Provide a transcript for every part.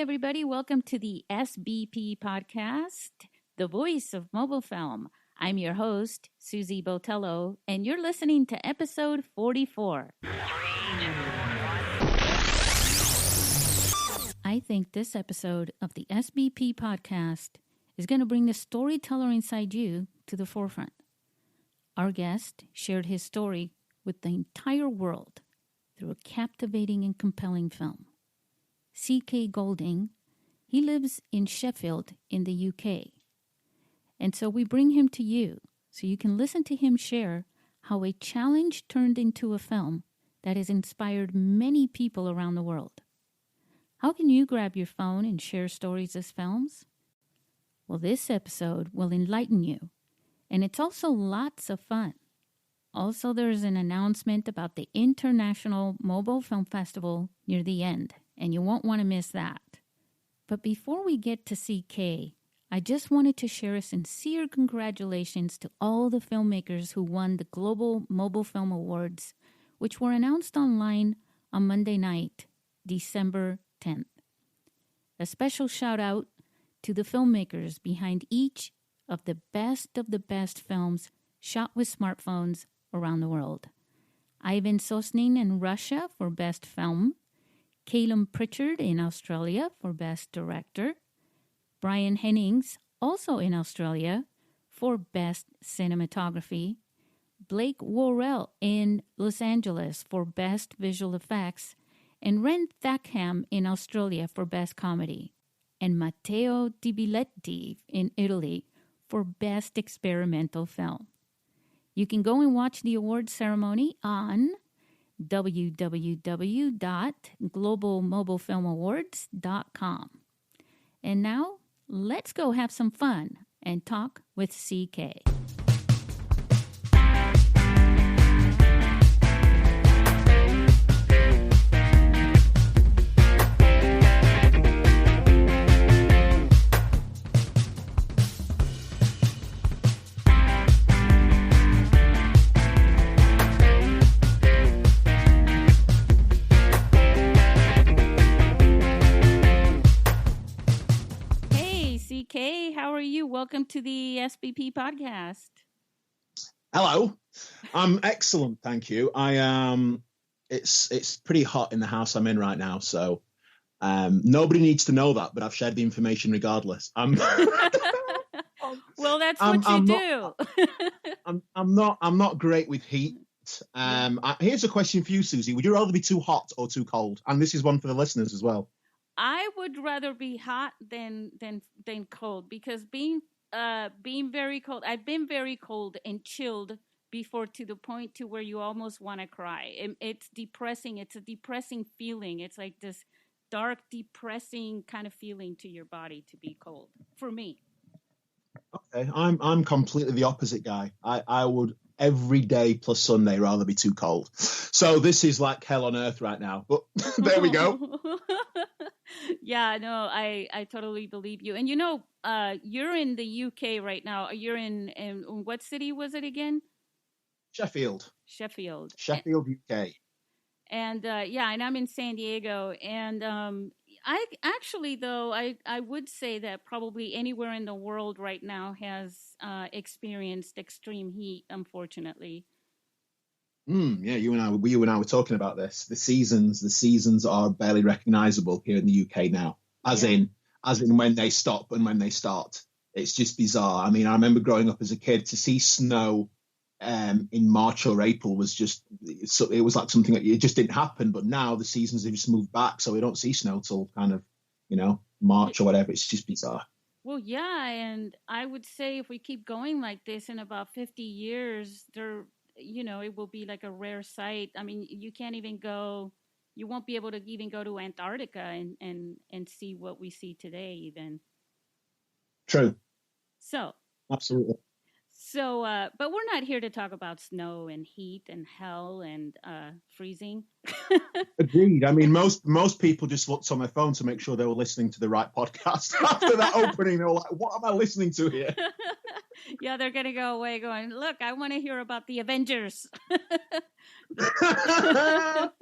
everybody. Welcome to the SBP Podcast, the voice of mobile film. I'm your host, Susie Botello, and you're listening to episode 44. I think this episode of the SBP Podcast is going to bring the storyteller inside you to the forefront. Our guest shared his story with the entire world through a captivating and compelling film. C.K. Goldiing, he lives in Sheffield in the UK. And so we bring him to you so you can listen to him share how a challenge turned into a film that has inspired many people around the world. How can you grab your phone and share stories as films? Well, this episode will enlighten you, and it's also lots of fun. Also, there's an announcement about the International Mobile Film Festival near the end, and you won't want to miss that. But before we get to CK, I just wanted to share a sincere congratulations to all the filmmakers who won the Global Mobile Film Awards, which were announced online on Monday night, December 10th. A special shout out to the filmmakers behind each of the best films shot with smartphones around the world. Ivan Sosnin in Russia for Best Film, Calum Pritchard in Australia for Best Director, Brian Hennings, also in Australia, for Best Cinematography, Blake Worrell in Los Angeles for Best Visual Effects, and Ren Thackham in Australia for Best Comedy, and Matteo Di Biletti in Italy for Best Experimental Film. You can go and watch the award ceremony on www.globalmobilefilmawards.com. And now, let's go have some fun and talk with CK. CK, how are you? Welcome to the SBP Podcast. Hello. I'm excellent, thank you. It's pretty hot in the house I'm in right now, so nobody needs to know that, but I've shared the information regardless. Well, that's what you do. I'm not great with heat. Here's a question for you, Susie. Would you rather be too hot or too cold? And this is one for the listeners as well. I would rather be hot than cold, because being very cold, I've been very cold and chilled before, to the point to where you almost want to cry. It's depressing. It's a depressing feeling. It's like this dark, depressing kind of feeling to your body to be cold, for me. Okay, I'm completely the opposite guy. I would every day plus Sunday rather be too cold. So this is like hell on earth right now. But there we go. Yeah, no, I totally believe you. And you know, you're in the UK right now. You're in what city was it again? Sheffield, UK. And and I'm in San Diego. And I actually, though, I would say that probably anywhere in the world right now has experienced extreme heat, unfortunately. Yeah, you and I were talking about this. The seasons are barely recognizable here in the UK now, as in when they stop and when they start. It's just bizarre. I mean, I remember growing up as a kid, to see snow in March or April was just, it was like something that it just didn't happen. But now the seasons have just moved back, so we don't see snow till kind of, March or whatever. It's just bizarre. Well, yeah, and I would say if we keep going like this, in about 50 years, it will be like a rare sight. I mean, you won't be able to even go to Antarctica and see what we see today even. True. So. Absolutely. So, but we're not here to talk about snow and heat and hell and freezing. Agreed. I mean, most people just looked on their phone to make sure they were listening to the right podcast. After that opening, they were like, what am I listening to here? Yeah, they're going to go away going, look, I want to hear about the Avengers.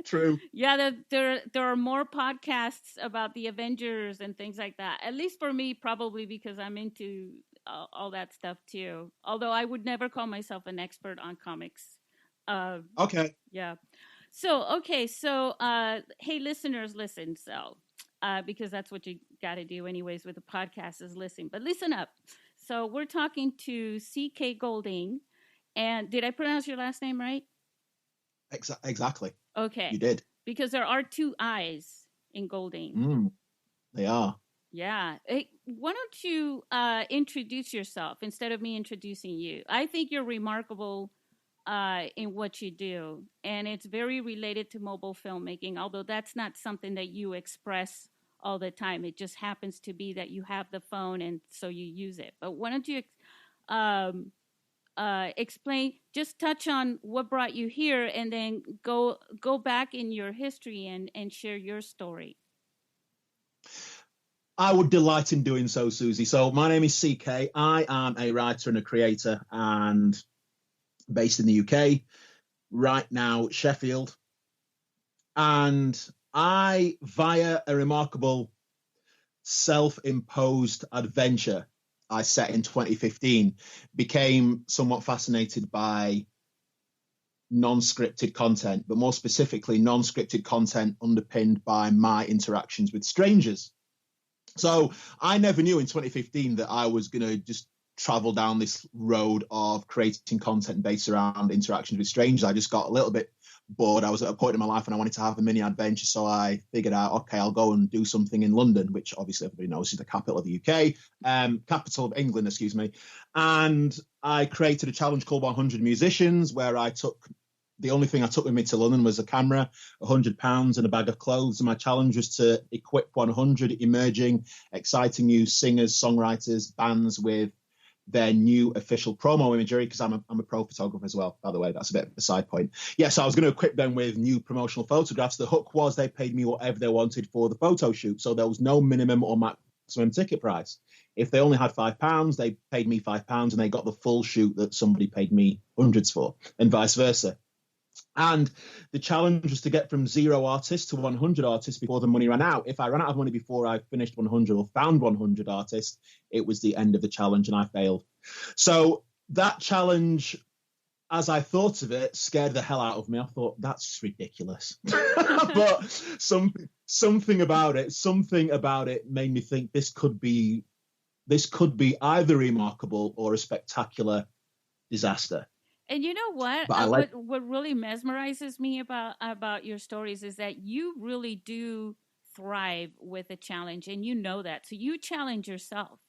True. Yeah, there are more podcasts about the Avengers and things like that. At least for me, probably because I'm into all that stuff too. Although I would never call myself an expert on comics. Okay. Yeah. So, okay. So, hey, listeners, listen. So, because that's what you got to do anyways with the podcast is listen. But listen up. So we're talking to C.K. Goldiing. And did I pronounce your last name right? Exactly. Okay. You did. Because there are two I's in Goldiing. They are. Yeah. Hey, why don't you introduce yourself instead of me introducing you? I think you're remarkable in what you do. And it's very related to mobile filmmaking, although that's not something that you express all the time. It just happens to be that you have the phone and so you use it. But why don't you explain, just touch on what brought you here and then go back in your history and share your story. I would delight in doing so, Susie. So my name is CK. I am a writer and a creator and based in the UK, right now, Sheffield. And I, via a remarkable self-imposed adventure I set in 2015, became somewhat fascinated by non-scripted content, but more specifically, non-scripted content underpinned by my interactions with strangers. So I never knew in 2015 that I was going to just travel down this road of creating content based around interactions with strangers. I just got a little bit bored. I was at a point in my life when I wanted to have a mini adventure. So I figured out, okay, I'll go and do something in London, which obviously everybody knows is the capital of the UK, capital of England, excuse me. And I created a challenge called 100 Musicians, where the only thing I took with me to London was a camera, £100 and a bag of clothes. And my challenge was to equip 100 emerging, exciting new singers, songwriters, bands with their new official promo imagery, because I'm a pro photographer as well, by the way. That's a bit of a side point. So I was going to equip them with new promotional photographs. The hook was they paid me whatever they wanted for the photo shoot. So there was no minimum or maximum ticket price. If they only had £5, they paid me £5 and they got the full shoot that somebody paid me hundreds for, and vice versa. And the challenge was to get from 0 artists to 100 artists before the money ran out. If I ran out of money before I finished 100 or found 100 artists, it was the end of the challenge and I failed. So that challenge, as I thought of it, scared the hell out of me. I thought, that's just ridiculous. But something about it made me think this could be either remarkable or a spectacular disaster. And you know what? What really mesmerizes me about your stories is that you really do thrive with a challenge, and you know that. So you challenge yourself.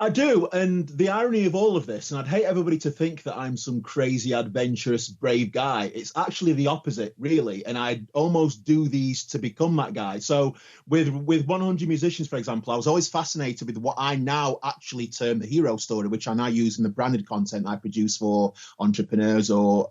I do. And the irony of all of this, and I'd hate everybody to think that I'm some crazy, adventurous, brave guy. It's actually the opposite, really. And I almost do these to become that guy. So with 100 Musicians, for example, I was always fascinated with what I now actually term the hero story, which I now use in the branded content I produce for entrepreneurs or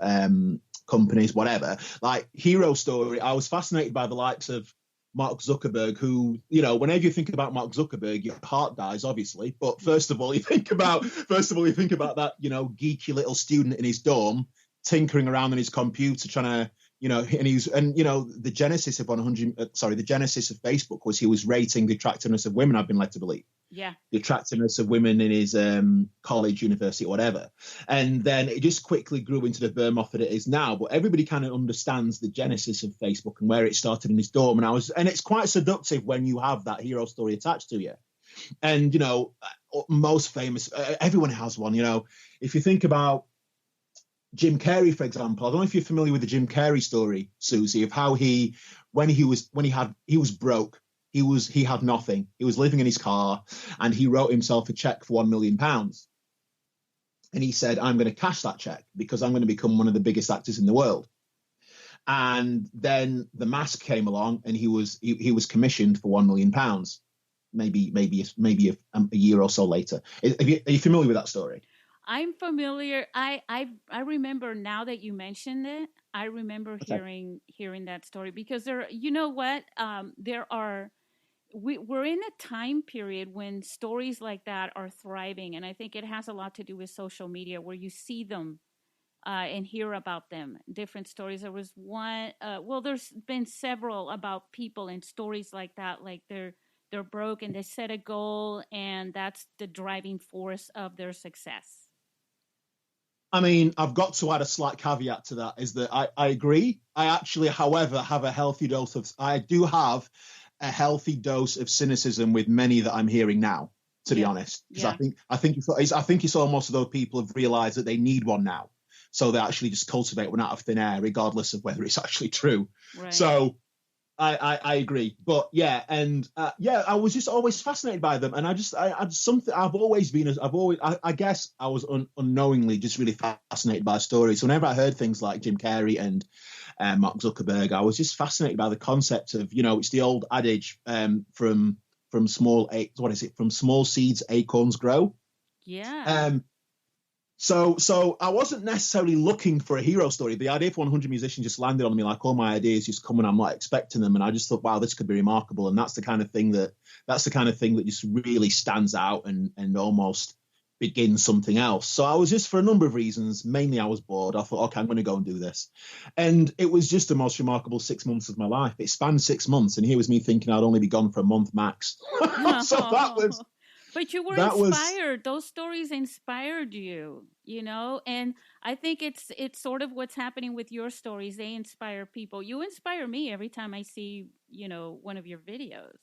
companies, whatever. Like hero story, I was fascinated by the likes of Mark Zuckerberg, who, whenever you think about Mark Zuckerberg, your heart dies, obviously. But first of all, you think about that, geeky little student in his dorm, tinkering around on his computer, trying to, the genesis of the genesis of Facebook was he was rating the attractiveness of women, I've been led to believe. Yeah. The attractiveness of women in his college, university, whatever. And then it just quickly grew into the behemoth that it is now. But everybody kind of understands the genesis of Facebook and where it started in his dorm. And it's quite seductive when you have that hero story attached to you. And, most famous, everyone has one, if you think about Jim Carrey, for example. I don't know if you're familiar with the Jim Carrey story, Susie, of how he was broke. He had nothing. He was living in his car and he wrote himself a check for £1 million. And he said, I'm going to cash that check because I'm going to become one of the biggest actors in the world. And then The Mask came along and he was commissioned for £1 million, maybe a year or so later. Are you familiar with that story? I'm familiar. I remember now that you mentioned it. I remember hearing that story because there. You know what? There are we're in a time period when stories like that are thriving, and I think it has a lot to do with social media, where you see them and hear about them. Different stories. There was one. Well, there's been several about people and stories like that. Like they're broke and they set a goal, and that's the driving force of their success. I mean, I've got to add a slight caveat to that, is that I agree. I actually, however, have a healthy dose of, I do have a healthy dose of cynicism with many that I'm hearing now, to be honest. Because I think it's almost as though people have realized that they need one now. So they actually just cultivate one out of thin air, regardless of whether it's actually true. Right. So I agree, but I was just always fascinated by them, and I guess I was unknowingly just really fascinated by stories. So whenever I heard things like Jim Carrey and Mark Zuckerberg, I was just fascinated by the concept of, it's the old adage, from small seeds acorns grow. Yeah. So I wasn't necessarily looking for a hero story. The idea for 100 Musicians just landed on me, like all my ideas just come and I'm not expecting them. And I just thought, wow, this could be remarkable. And that's the kind of thing that just really stands out and almost begins something else. So I was just, for a number of reasons, mainly I was bored. I thought, okay, I'm going to go and do this. And it was just the most remarkable 6 months of my life. It spanned 6 months. And here was me thinking I'd only be gone for a month max. So that was... But you were inspired. Those stories inspired you, and I think it's sort of what's happening with your stories. They inspire people. You inspire me every time I see, one of your videos.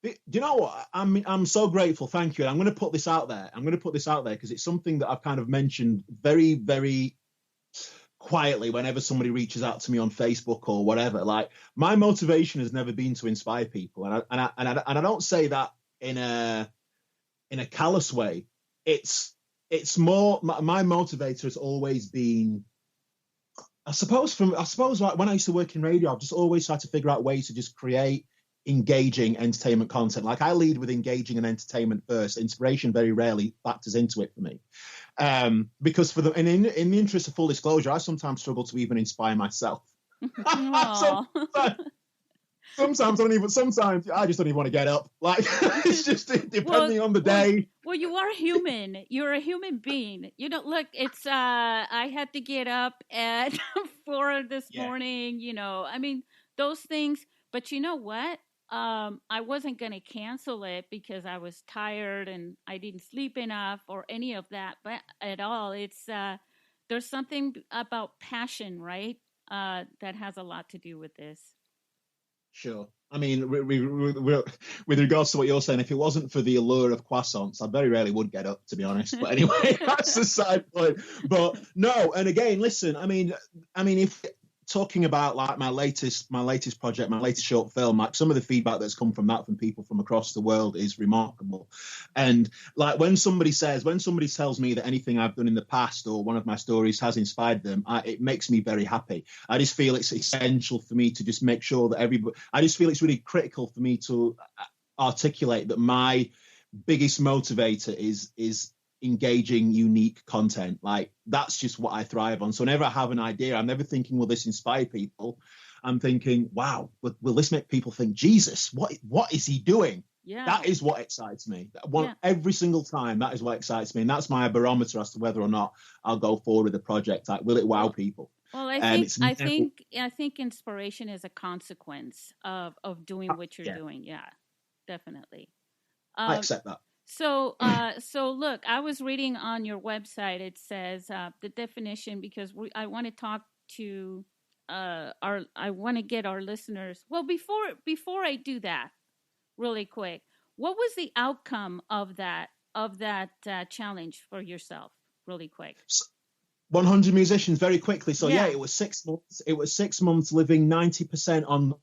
Do you know what? I'm so grateful. Thank you. And I'm going to put this out there. Because it's something that I've kind of mentioned very, very quietly whenever somebody reaches out to me on Facebook or whatever. Like, my motivation has never been to inspire people. And I don't say that in a callous way. It's more, my motivator has always been, I suppose like when I used to work in radio, I've just always tried to figure out ways to just create engaging entertainment content. Like, I lead with engaging and entertainment first. Inspiration very rarely factors into it for me, because in the interest of full disclosure, I sometimes struggle to even inspire myself. Sometimes I just don't even want to get up. Like, it's just depending on the day. Well, you are human. You're a human being. Look, it's I had to get up at 4 this morning, I mean, those things. But you know what? I wasn't going to cancel it because I was tired and I didn't sleep enough or any of that, but at all. It's there's something about passion, right? That has a lot to do with this. Sure. I mean, with regards to what you're saying, if it wasn't for the allure of croissants, I very rarely would get up, to be honest. But anyway, that's a side point. But no, and again, listen, I mean, if talking about like my latest project, my latest short film, like some of the feedback that's come from that from people from across the world is remarkable. And like when somebody tells me that anything I've done in the past or one of my stories has inspired them, it makes me very happy. I just feel it's essential for me to just make sure that I just feel it's really critical for me to articulate that my biggest motivator is engaging, unique content. Like, that's just what I thrive on. So whenever I have an idea, I'm never thinking, will this inspire people? I'm thinking, wow, will this make people think, Jesus, what is he doing? Yeah. That is what excites me. Every single time, that is what excites me. And that's my barometer as to whether or not I'll go forward with a project. Like, will it wow people? Well, I think inspiration is a consequence of doing what you're doing. Yeah, definitely. I accept that. So look, I was reading on your website. It says the definition, because I want to talk to I want to get our listeners. Well, before I do that, really quick, what was the outcome of that challenge for yourself? Really quick. 100 Musicians, very quickly. So it was 6 months. It was 6 months living 90%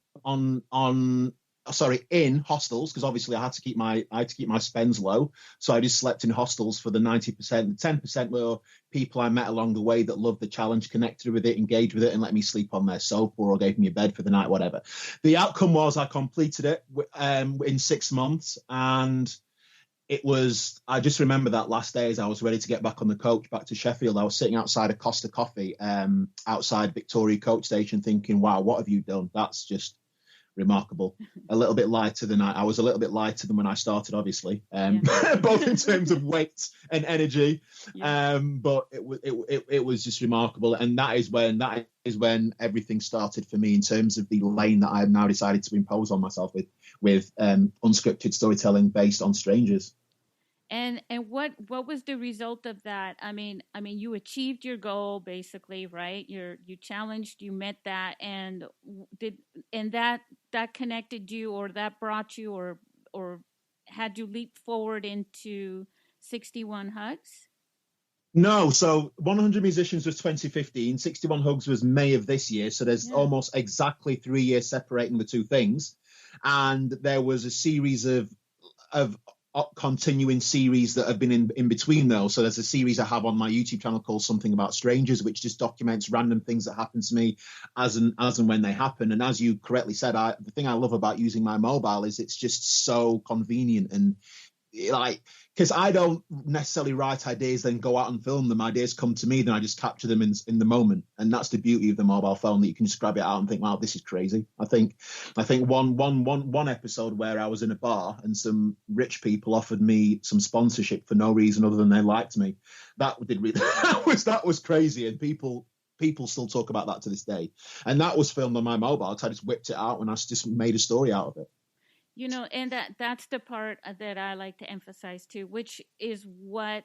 in hostels, because obviously I had to keep my spends low. So I just slept in hostels for the 90%. The 10% were people I met along the way that loved the challenge, connected with it, engaged with it, and let me sleep on their sofa or gave me a bed for the night, whatever. The outcome was I completed it in 6 months, and I just remember that last day as I was ready to get back on the coach back to Sheffield, I was sitting outside a Costa Coffee outside Victoria coach station thinking, wow, what have you done? That's just remarkable. A little bit lighter than I was a little bit lighter than when I started, obviously, both in terms of weight and energy. But it was just remarkable, and that is when everything started for me in terms of the lane that I have now decided to impose on myself with unscripted storytelling based on strangers. And what was the result of that? I mean, you achieved your goal basically, right? You challenged, you met that, and that connected you, or that brought you, or had you leap forward into 61 Hugs? No, so 100 Musicians was 2015, 61 Hugs was May of this year, so there's almost exactly 3 years separating the two things. And there was a series of continuing series that have been in between those. So there's a series I have on my YouTube channel called Something About Strangers, which just documents random things that happen to me as and when they happen. And as you correctly said, the thing I love about using my mobile is it's just so convenient, and like, because I don't necessarily write ideas then go out and film them. Ideas come to me, then I just capture them in the moment, and that's the beauty of the mobile phone, that you can just grab it out and think, wow, this is crazy. I think one episode where I was in a bar and some rich people offered me some sponsorship for no reason other than they liked me. That was crazy, and people still talk about that to this day. And that was filmed on my mobile, so I just whipped it out and I just made a story out of it. You know, and that's the part that I like to emphasize too, which is what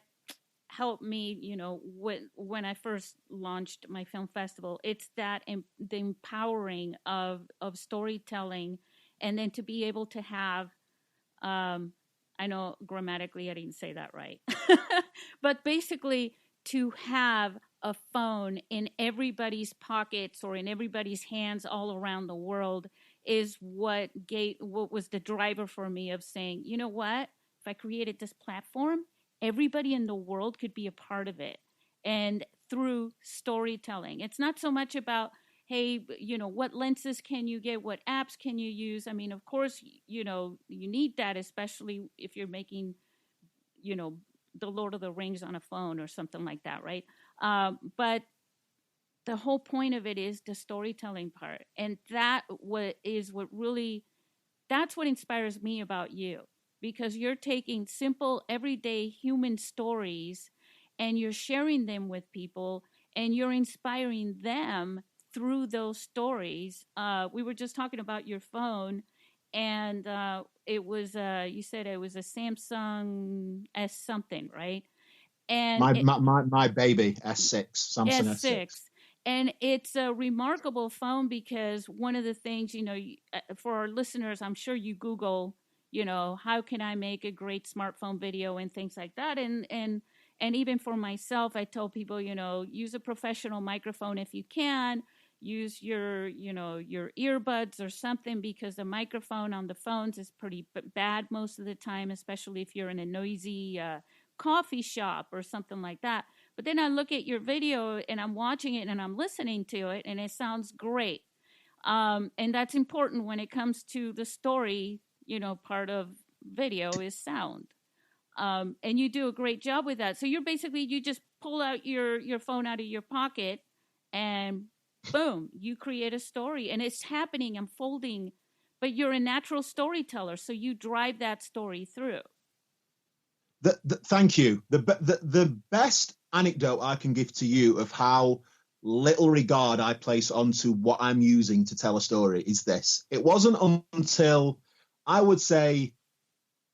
helped me, you know, when I first launched my film festival. It's that the empowering of storytelling, and then to be able to have, I know grammatically I didn't say that right, but basically to have a phone in everybody's pockets or in everybody's hands all around the world is what was the driver for me of saying, you know what, if I created this platform, everybody in the world could be a part of it. And through storytelling, it's not so much about, hey, you know, what lenses can you get? What apps can you use? I mean, of course, you know, you need that, especially if you're making, you know, the Lord of the Rings on a phone or something like that, right? But the whole point of it is the storytelling part. And that's what inspires me about you, because you're taking simple, everyday human stories and you're sharing them with people, and you're inspiring them through those stories. We were just talking about your phone, and it was, you said it was a Samsung S something, right? And my baby S6, Samsung S6. And it's a remarkable phone, because one of the things, you know, for our listeners, I'm sure you Google, you know, how can I make a great smartphone video and things like that. And even for myself, I tell people, you know, use a professional microphone if you can. Use your earbuds or something, because the microphone on the phones is pretty bad most of the time, especially if you're in a noisy coffee shop or something like that. But then I look at your video and I'm watching it and I'm listening to it, and it sounds great. And that's important when it comes to the story, you know, part of video is sound. And you do a great job with that. So you just pull out your phone out of your pocket and boom, you create a story, and it's happening, unfolding, but you're a natural storyteller. So you drive that story through. Thank you. The best anecdote I can give to you of how little regard I place onto what I'm using to tell a story is this. It wasn't until, I would say,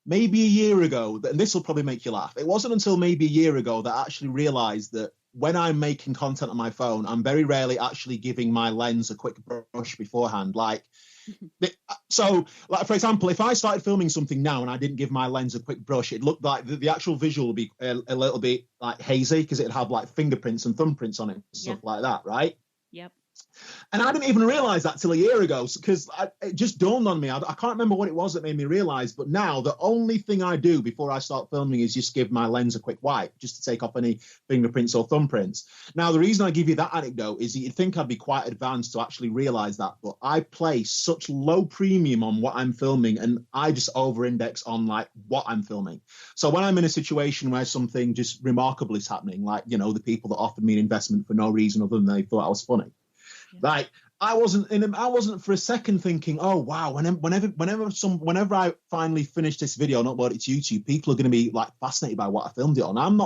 maybe a year ago, and this will probably make you laugh. It wasn't until maybe a year ago that I actually realized that when I'm making content on my phone, I'm very rarely actually giving my lens a quick brush beforehand. So, for example, if I started filming something now and I didn't give my lens a quick brush, it looked like the actual visual would be a little bit like hazy, because it'd have like fingerprints and thumbprints on it and stuff like that, right? Yep. And I didn't even realize that till a year ago, because it just dawned on me. I can't remember what it was that made me realize, but now the only thing I do before I start filming is just give my lens a quick wipe, just to take off any fingerprints or thumbprints. Now, the reason I give you that anecdote is that you'd think I'd be quite advanced to actually realize that, but I place such low premium on what I'm filming, and I just over-index on like what I'm filming. So when I'm in a situation where something just remarkable is happening, like, you know, the people that offered me an investment for no reason other than they thought I was funny, like, I wasn't for a second thinking, oh wow, whenever I finally finish this video and upload it to YouTube, people are going to be like fascinated by what I filmed it on. I'm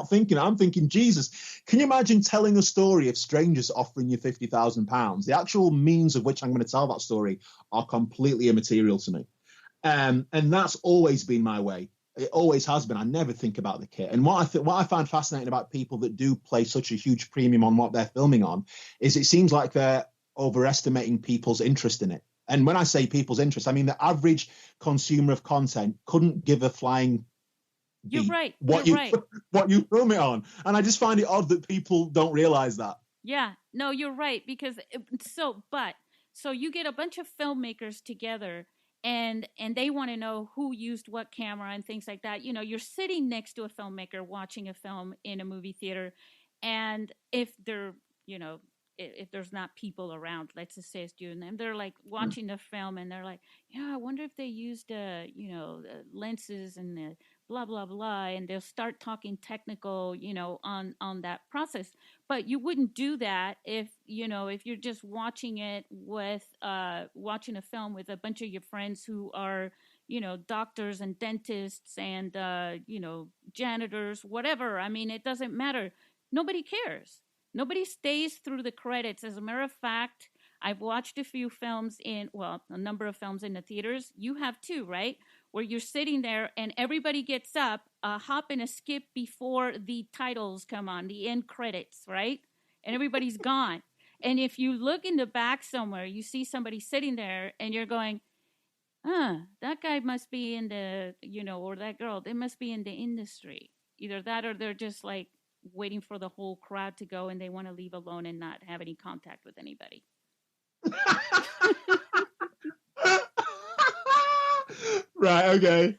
thinking, Jesus, can you imagine telling a story of strangers offering you £50,000? The actual means of which I'm going to tell that story are completely immaterial to me. And that's always been my way. It always has been. I never think about the kit. And what I find fascinating about people that do place such a huge premium on what they're filming on is it seems like they're overestimating people's interest in it. And when I say people's interest, I mean the average consumer of content couldn't give a flying You're right. what you film it on. And I just find it odd that people don't realize that. Yeah, no, you're right. Because so you get a bunch of filmmakers together and they want to know who used what camera and things like that. You know, you're sitting next to a filmmaker watching a film in a movie theater, and if they're, you know, if there's not people around, let's just say it's you and them, they're like watching the film and they're like, yeah, I wonder if they used, you know, lenses and blah, blah, blah. And they'll start talking technical, you know, on that process. But you wouldn't do that if, you know, if you're just watching it with, watching a film with a bunch of your friends who are, you know, doctors and dentists and, you know, janitors, whatever. I mean, it doesn't matter. Nobody cares. Nobody stays through the credits. As a matter of fact, I've watched a number of films in the theaters. You have too, right? Where you're sitting there and everybody gets up, hop and a skip before the titles come on, the end credits, right? And everybody's gone. And if you look in the back somewhere, you see somebody sitting there and you're going, that guy must be in the, you know, or that girl, they must be in the industry. Either that or they're just like waiting for the whole crowd to go and they want to leave alone and not have any contact with anybody. Right, okay.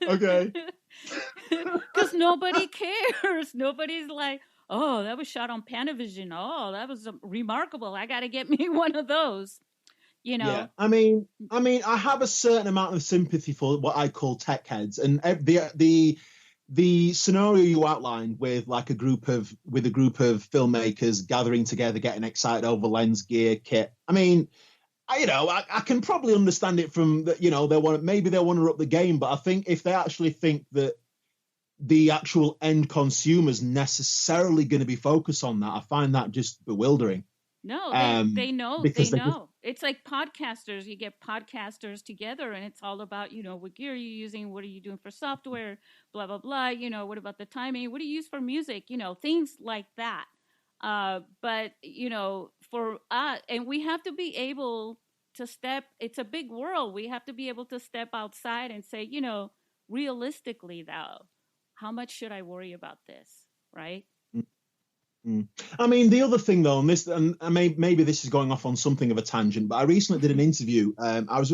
Because nobody cares. Nobody's like, oh, that was shot on Panavision. Oh, that was remarkable. I got to get me one of those. You know. Yeah, I mean, I have a certain amount of sympathy for what I call tech heads, and the scenario you outlined with like a group of filmmakers gathering together, getting excited over lens, gear, kit. I mean, I can probably understand it from that. You know, they'll want to up the game, but I think if they actually think that the actual end consumer's necessarily going to be focused on that, I find that just bewildering. No, they know. It's like podcasters. You get podcasters together and it's all about, you know, what gear are you using? What are you doing for software? Blah, blah, blah. You know, what about the timing? What do you use for music? You know, things like that. But, you know, for us, and we have to be able to it's a big world. We have to be able to step outside and say, you know, realistically, though, how much should I worry about this? Right? I mean, the other thing, though, and maybe this is going off on something of a tangent, but I recently did an interview. I was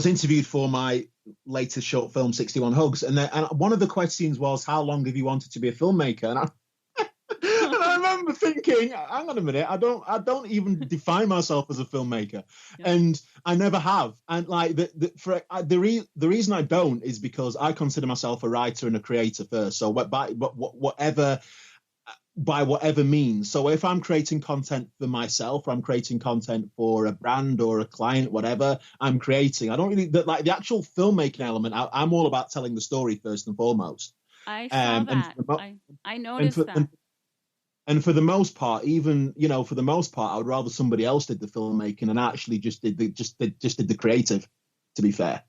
interviewed for my latest short film, 61 Hugs, and one of the questions was, how long have you wanted to be a filmmaker? And I remember thinking, hang on a minute, I don't even define myself as a filmmaker, and I never have. And like the reason I don't is because I consider myself a writer and a creator first. So by whatever means. So if I'm creating content for myself, or I'm creating content for a brand or a client, whatever I'm creating, I don't really like the actual filmmaking element. I'm all about telling the story first and foremost. I saw that. I noticed that. And for the most part, I would rather somebody else did the filmmaking and actually just did the creative, to be fair.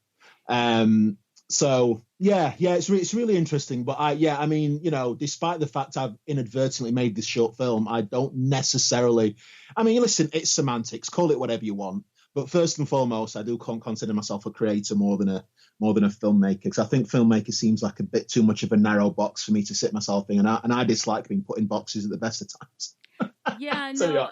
So yeah, it's really interesting. But I mean, you know, despite the fact I've inadvertently made this short film, I don't necessarily. I mean, listen, it's semantics. Call it whatever you want. But first and foremost, I do consider myself a creator more than a filmmaker, because I think filmmaker seems like a bit too much of a narrow box for me to sit myself in, and I dislike being put in boxes at the best of times. Yeah, no,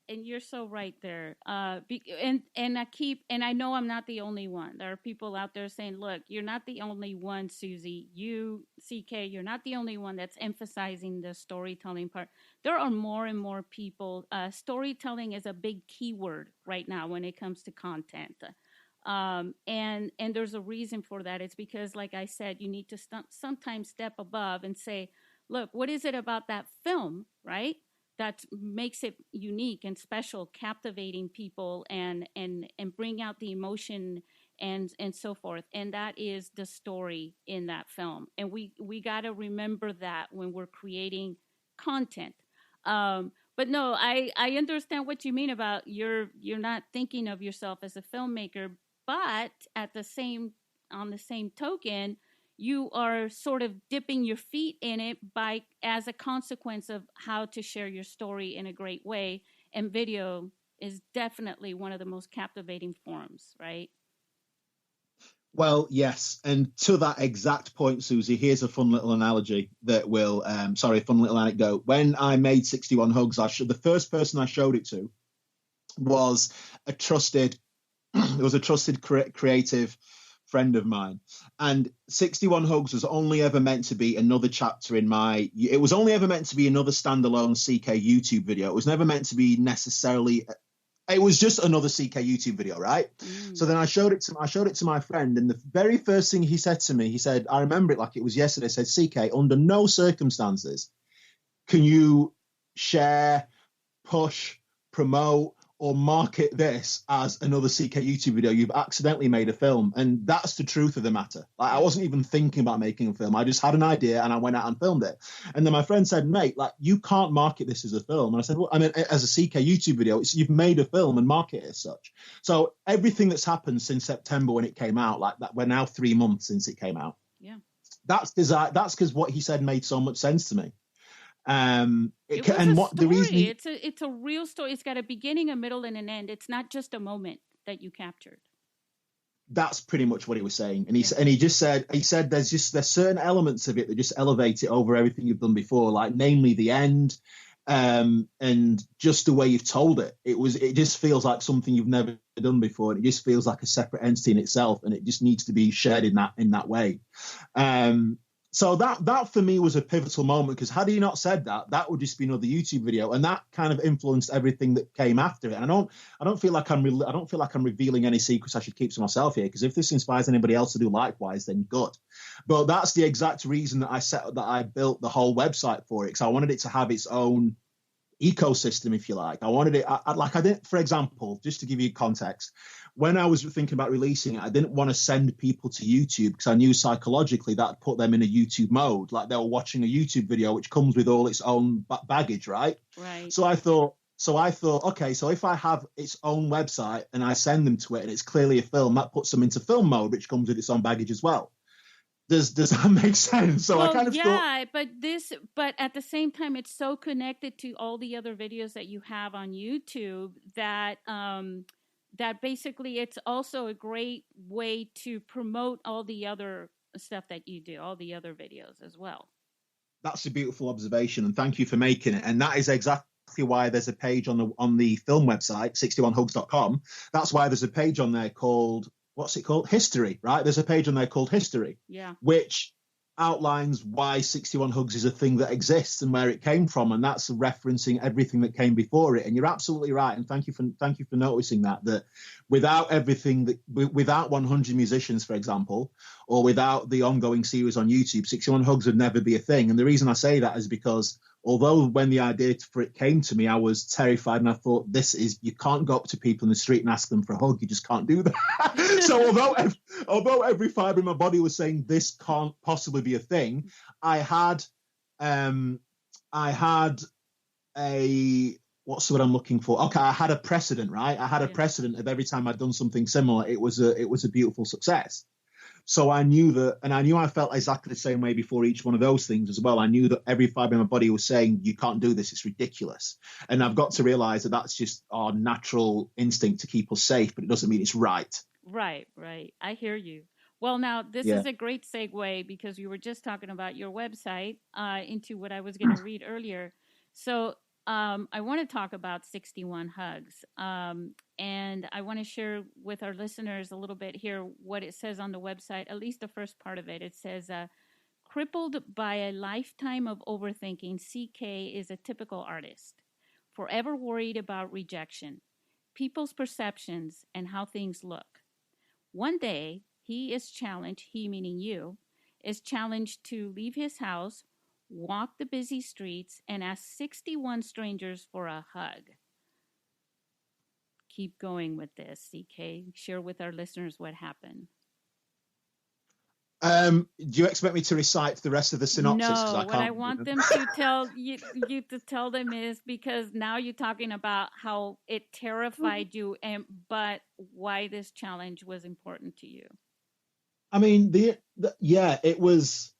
and you're so right there. And I know I'm not the only one. There are people out there saying, "Look, you're not the only one, Susie. CK, you're not the only one that's emphasizing the storytelling part. There are more and more people. Storytelling is a big keyword right now when it comes to content." And there's a reason for that. It's because, like I said, you need to sometimes step above and say, look, what is it about that film, right, that makes it unique and special, captivating people and bring out the emotion and so forth. And that is the story in that film. And we got to remember that when we're creating content. But no, I understand what you mean about you're not thinking of yourself as a filmmaker, but on the same token, you are sort of dipping your feet in it as a consequence of how to share your story in a great way. And video is definitely one of the most captivating forms, right? Well, yes. And to that exact point, Susie, here's a fun little analogy that will, fun little anecdote. When I made 61 Hugs, the first person I showed it to was a trusted creative friend of mine. And 61 Hugs was only ever meant to be another chapter it was only ever meant to be another standalone CK YouTube video. It was never meant to be necessarily, it was just another CK YouTube video, right? So then I showed it to my friend, and the very first thing he said to me, he said, I remember it like it was yesterday, said, CK, under no circumstances can you share, push, promote, or market this as another CK YouTube video. You've accidentally made a film. And that's the truth of the matter. Like, I wasn't even thinking about making a film. I just had an idea and I went out and filmed it. And then my friend said, mate, like, you can't market this as a film. And I said, well, I mean, as a CK YouTube video, you've made a film and market it as such. So everything that's happened since September when it came out, like that, we're now 3 months since it came out. Yeah. That's because what he said made so much sense to me. It's a real story. It's got a beginning, a middle, and an end. It's not just a moment that you captured. That's pretty much what he was saying. And he said there's certain elements of it that just elevate it over everything you've done before, like namely the end, and just the way you've told it. It just feels like something you've never done before, and it just feels like a separate entity in itself, and it just needs to be shared in that way. So that for me was a pivotal moment, because had he not said that would just be another YouTube video, and that kind of influenced everything that came after it. And I don't feel like I'm revealing any secrets I should keep to myself here, because if this inspires anybody else to do likewise, then good. But that's the exact reason that I built the whole website for it, because I wanted it to have its own ecosystem, if you like. I wanted it, I didn't, for example, just to give you context, when I was thinking about releasing it, I didn't want to send people to YouTube, because I knew psychologically that put them in a YouTube mode, like they were watching a YouTube video, which comes with all its own baggage, right? Right. So I thought, okay, so if I have its own website and I send them to it and it's clearly a film, that puts them into film mode, which comes with its own baggage as well. Does that make sense? So I kind of thought, but at the same time, it's so connected to all the other videos that you have on YouTube that that basically it's also a great way to promote all the other stuff that you do, all the other videos as well. That's a beautiful observation, and thank you for making it. And that is exactly why there's a page on the film website, 61hugs.com. That's why there's a page on there called, what's it called? History, right? There's a page on there called History, which outlines why 61 Hugs is a thing that exists and where it came from, and that's referencing everything that came before it. And you're absolutely right, and thank you for noticing that without everything, without 100 musicians, for example, or without the ongoing series on YouTube, 61 Hugs would never be a thing. And the reason I say that is because although when the idea for it came to me, I was terrified, and I thought, you can't go up to people in the street and ask them for a hug. You just can't do that. So although every fiber in my body was saying this can't possibly be a thing, I had a, what's the word I'm looking for? Okay, I had a precedent, right? I had a precedent of every time I'd done something similar, it was a beautiful success. So I knew I felt exactly the same way before each one of those things as well. I knew that every fiber in my body was saying, you can't do this, it's ridiculous. And I've got to realize that that's just our natural instinct to keep us safe, but it doesn't mean it's right. Right. I hear you. Well, now this is a great segue, because you were just talking about your website into what I was going to read earlier. So I want to talk about 61 Hugs. And I want to share with our listeners a little bit here what it says on the website, at least the first part of it. It says, crippled by a lifetime of overthinking, CK is a typical artist, forever worried about rejection, people's perceptions, and how things look. One day, he meaning you, is challenged to leave his house, walk the busy streets, and ask 61 strangers for a hug. Keep going with this, CK. Share with our listeners what happened. Do you expect me to recite the rest of the synopsis? No, what I want them to tell you to tell them is, because now you're talking about how it terrified you, but why this challenge was important to you. I mean, it was.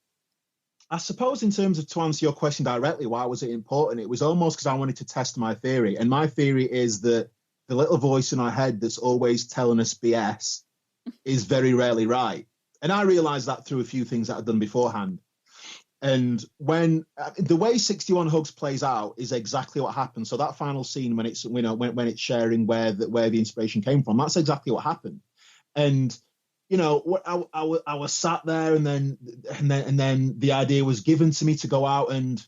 I suppose in terms of, to answer your question directly, why was it important? It was almost because I wanted to test my theory, and my theory is that the little voice in our head that's always telling us BS is very rarely right. And I realized that through a few things that I'd done beforehand. And when the way 61 Hugs plays out is exactly what happened. So that final scene when it's, when it's sharing where the inspiration came from, that's exactly what happened. And I was sat there, and then the idea was given to me to go out and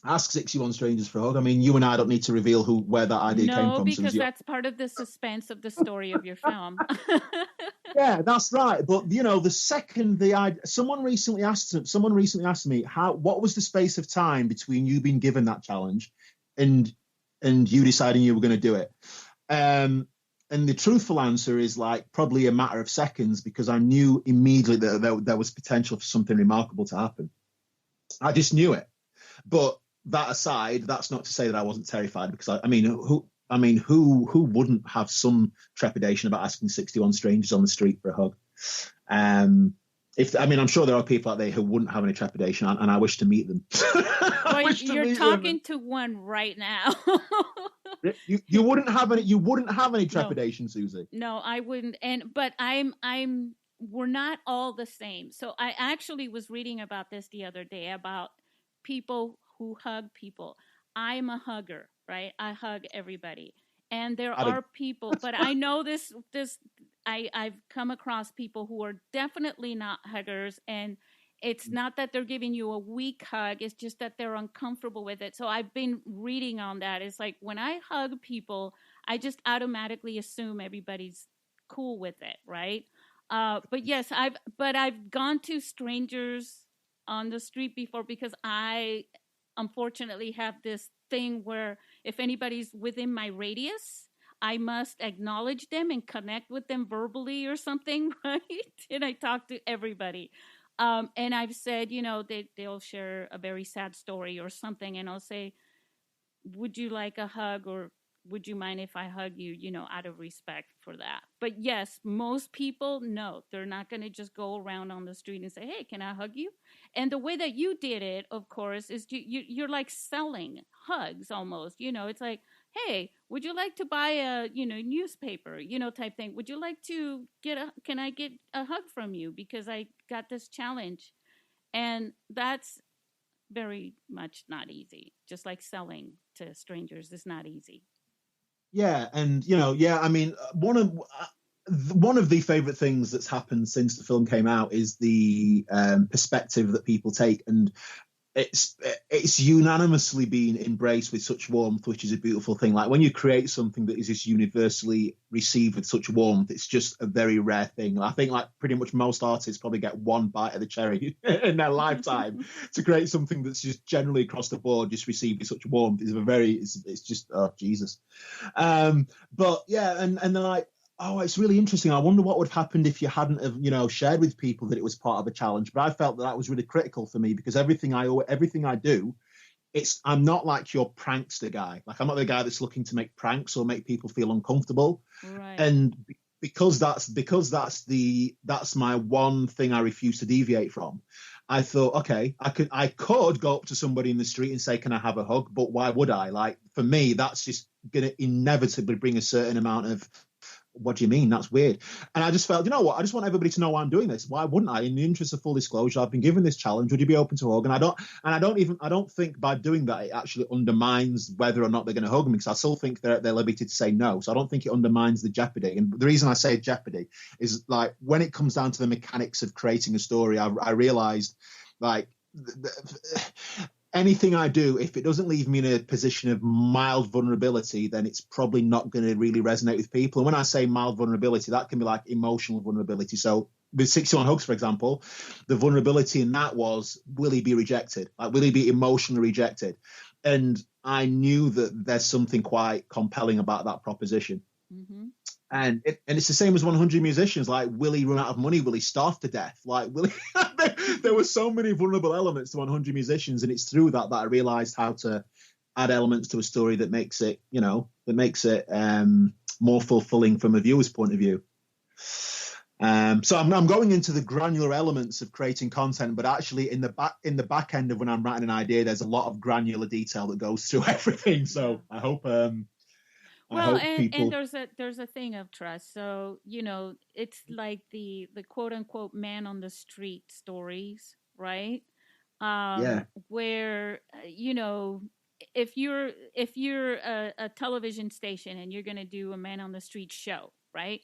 ask 61 strangers for a hug. I mean, you and I don't need to reveal where that idea came from. No, because that's part of the suspense of the story of your film. Yeah, that's right. But the second someone recently asked me what was the space of time between you being given that challenge and you deciding you were going to do it. And the truthful answer is probably a matter of seconds, because I knew immediately that there was potential for something remarkable to happen. I just knew it. But that aside, that's not to say that I wasn't terrified, because who wouldn't have some trepidation about asking 61 strangers on the street for a hug? I'm sure there are people out there who wouldn't have any trepidation, and I wish to meet them. Well, you're talking to one right now. You wouldn't have any trepidation, No. Susie. No, I wouldn't. But we're not all the same. So I actually was reading about this the other day, about people who hug people. I'm a hugger, right? I hug everybody. And there are people, but I know I've come across people who are definitely not huggers, and it's not that they're giving you a weak hug, it's just that they're uncomfortable with it. So I've been reading on that. It's like when I hug people, I just automatically assume everybody's cool with it, right? But yes, I've gone to strangers on the street before, because I unfortunately have this thing where if anybody's within my radius, I must acknowledge them and connect with them verbally or something, right? And I talk to everybody. And I've said, they'll share a very sad story or something, and I'll say, would you like a hug, or would you mind if I hug you, out of respect for that? But yes, most people, no, they're not going to just go around on the street and say, hey, can I hug you? And the way that you did it, of course, is you're like selling hugs almost. It's like, hey, would you like to buy a, newspaper, type thing? Would you like to can I get a hug from you because I got this challenge? And that's very much not easy. Just like selling to strangers is not easy. Yeah, and one of the favorite things that's happened since the film came out is the perspective that people take, and it's unanimously been embraced with such warmth, which is a beautiful thing. Like when you create something that is just universally received with such warmth, it's just a very rare thing. I think pretty much most artists probably get one bite of the cherry in their lifetime to create something that's just generally across the board just received with such warmth. It's just, oh Jesus. But yeah, and they're like, oh, it's really interesting. I wonder what would have happened if you hadn't have, shared with people that it was part of a challenge. But I felt that was really critical for me, because everything I do, I'm not like your prankster guy. Like I'm not the guy that's looking to make pranks or make people feel uncomfortable. Right. And because that's my one thing I refuse to deviate from. I thought, okay, I could go up to somebody in the street and say, can I have a hug? But why would I? Like for me, that's just going to inevitably bring a certain amount of, what do you mean? That's weird. And I just felt, you know what? I just want everybody to know why I'm doing this. Why wouldn't I? In the interest of full disclosure, I've been given this challenge. Would you be open to a hug? And I don't think by doing that it actually undermines whether or not they're going to hug me, because I still think they're at their liberty to say no. So I don't think it undermines the jeopardy. And the reason I say jeopardy is like when it comes down to the mechanics of creating a story, I realized like anything I do, if it doesn't leave me in a position of mild vulnerability, then it's probably not going to really resonate with people. And when I say mild vulnerability, that can be like emotional vulnerability. So with 61 Hugs, for example, the vulnerability in that was, will he be rejected? Like, will he be emotionally rejected? And I knew that there's something quite compelling about that proposition. Mm-hmm. And it's the same as 100 musicians. Like, will he run out of money? Will he starve to death? Like, will he? There were so many vulnerable elements to 100 musicians, and it's through that I realized how to add elements to a story that makes it, more fulfilling from a viewer's point of view. So I'm going into the granular elements of creating content, but actually in the back end of when I'm writing an idea, there's a lot of granular detail that goes through everything. So I hope people. And there's a thing of trust. So it's like the quote unquote man on the street stories, right? Where if you're a television station and you're going to do a man on the street show, right?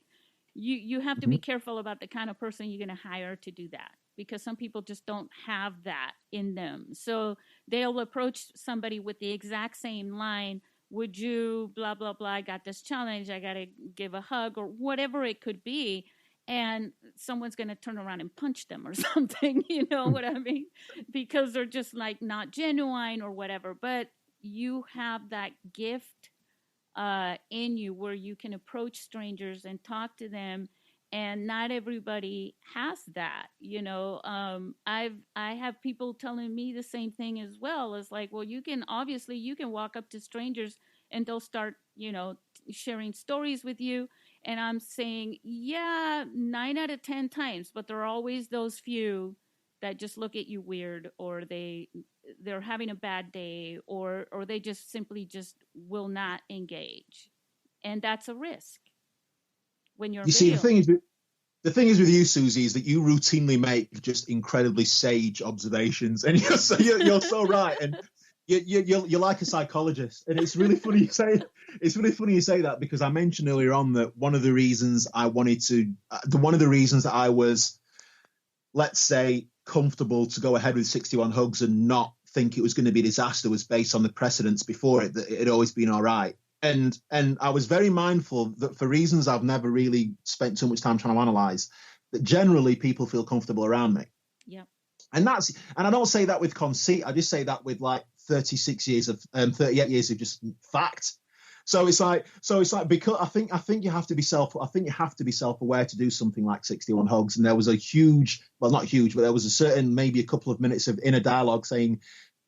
You have to be careful about the kind of person you're going to hire to do that, because some people just don't have that in them. So they'll approach somebody with the exact same line. Would you blah, blah, blah, I got this challenge, I got to give a hug, or whatever it could be. And someone's going to turn around and punch them or something, you know what I mean? Because they're just like not genuine or whatever. But you have that gift in you where you can approach strangers and talk to them, and not everybody has that. I have people telling me the same thing as well. It's like, well, you can walk up to strangers and they'll start sharing stories with you, and I'm saying, yeah, 9 out of 10 times, but there are always those few that just look at you weird, or they're having a bad day, or they just simply just will not engage. And that's a risk when you're see, the thing is with you, Susie, is that you routinely make just incredibly sage observations, and you're so right, and you're like a psychologist, and it's really funny you say that, because I mentioned earlier on that one of the reasons I was, let's say, comfortable to go ahead with 61 Hugs and not think it was going to be a disaster was based on the precedents before it, that it had always been all right. And I was very mindful that for reasons I've never really spent too much time trying to analyze, that generally people feel comfortable around me. Yeah. And I don't say that with conceit. I just say that with like 38 years of just fact. So it's like because I think you have to be self-aware to do something like 61 Hugs. And there was not huge, but there was maybe a couple of minutes of inner dialogue saying,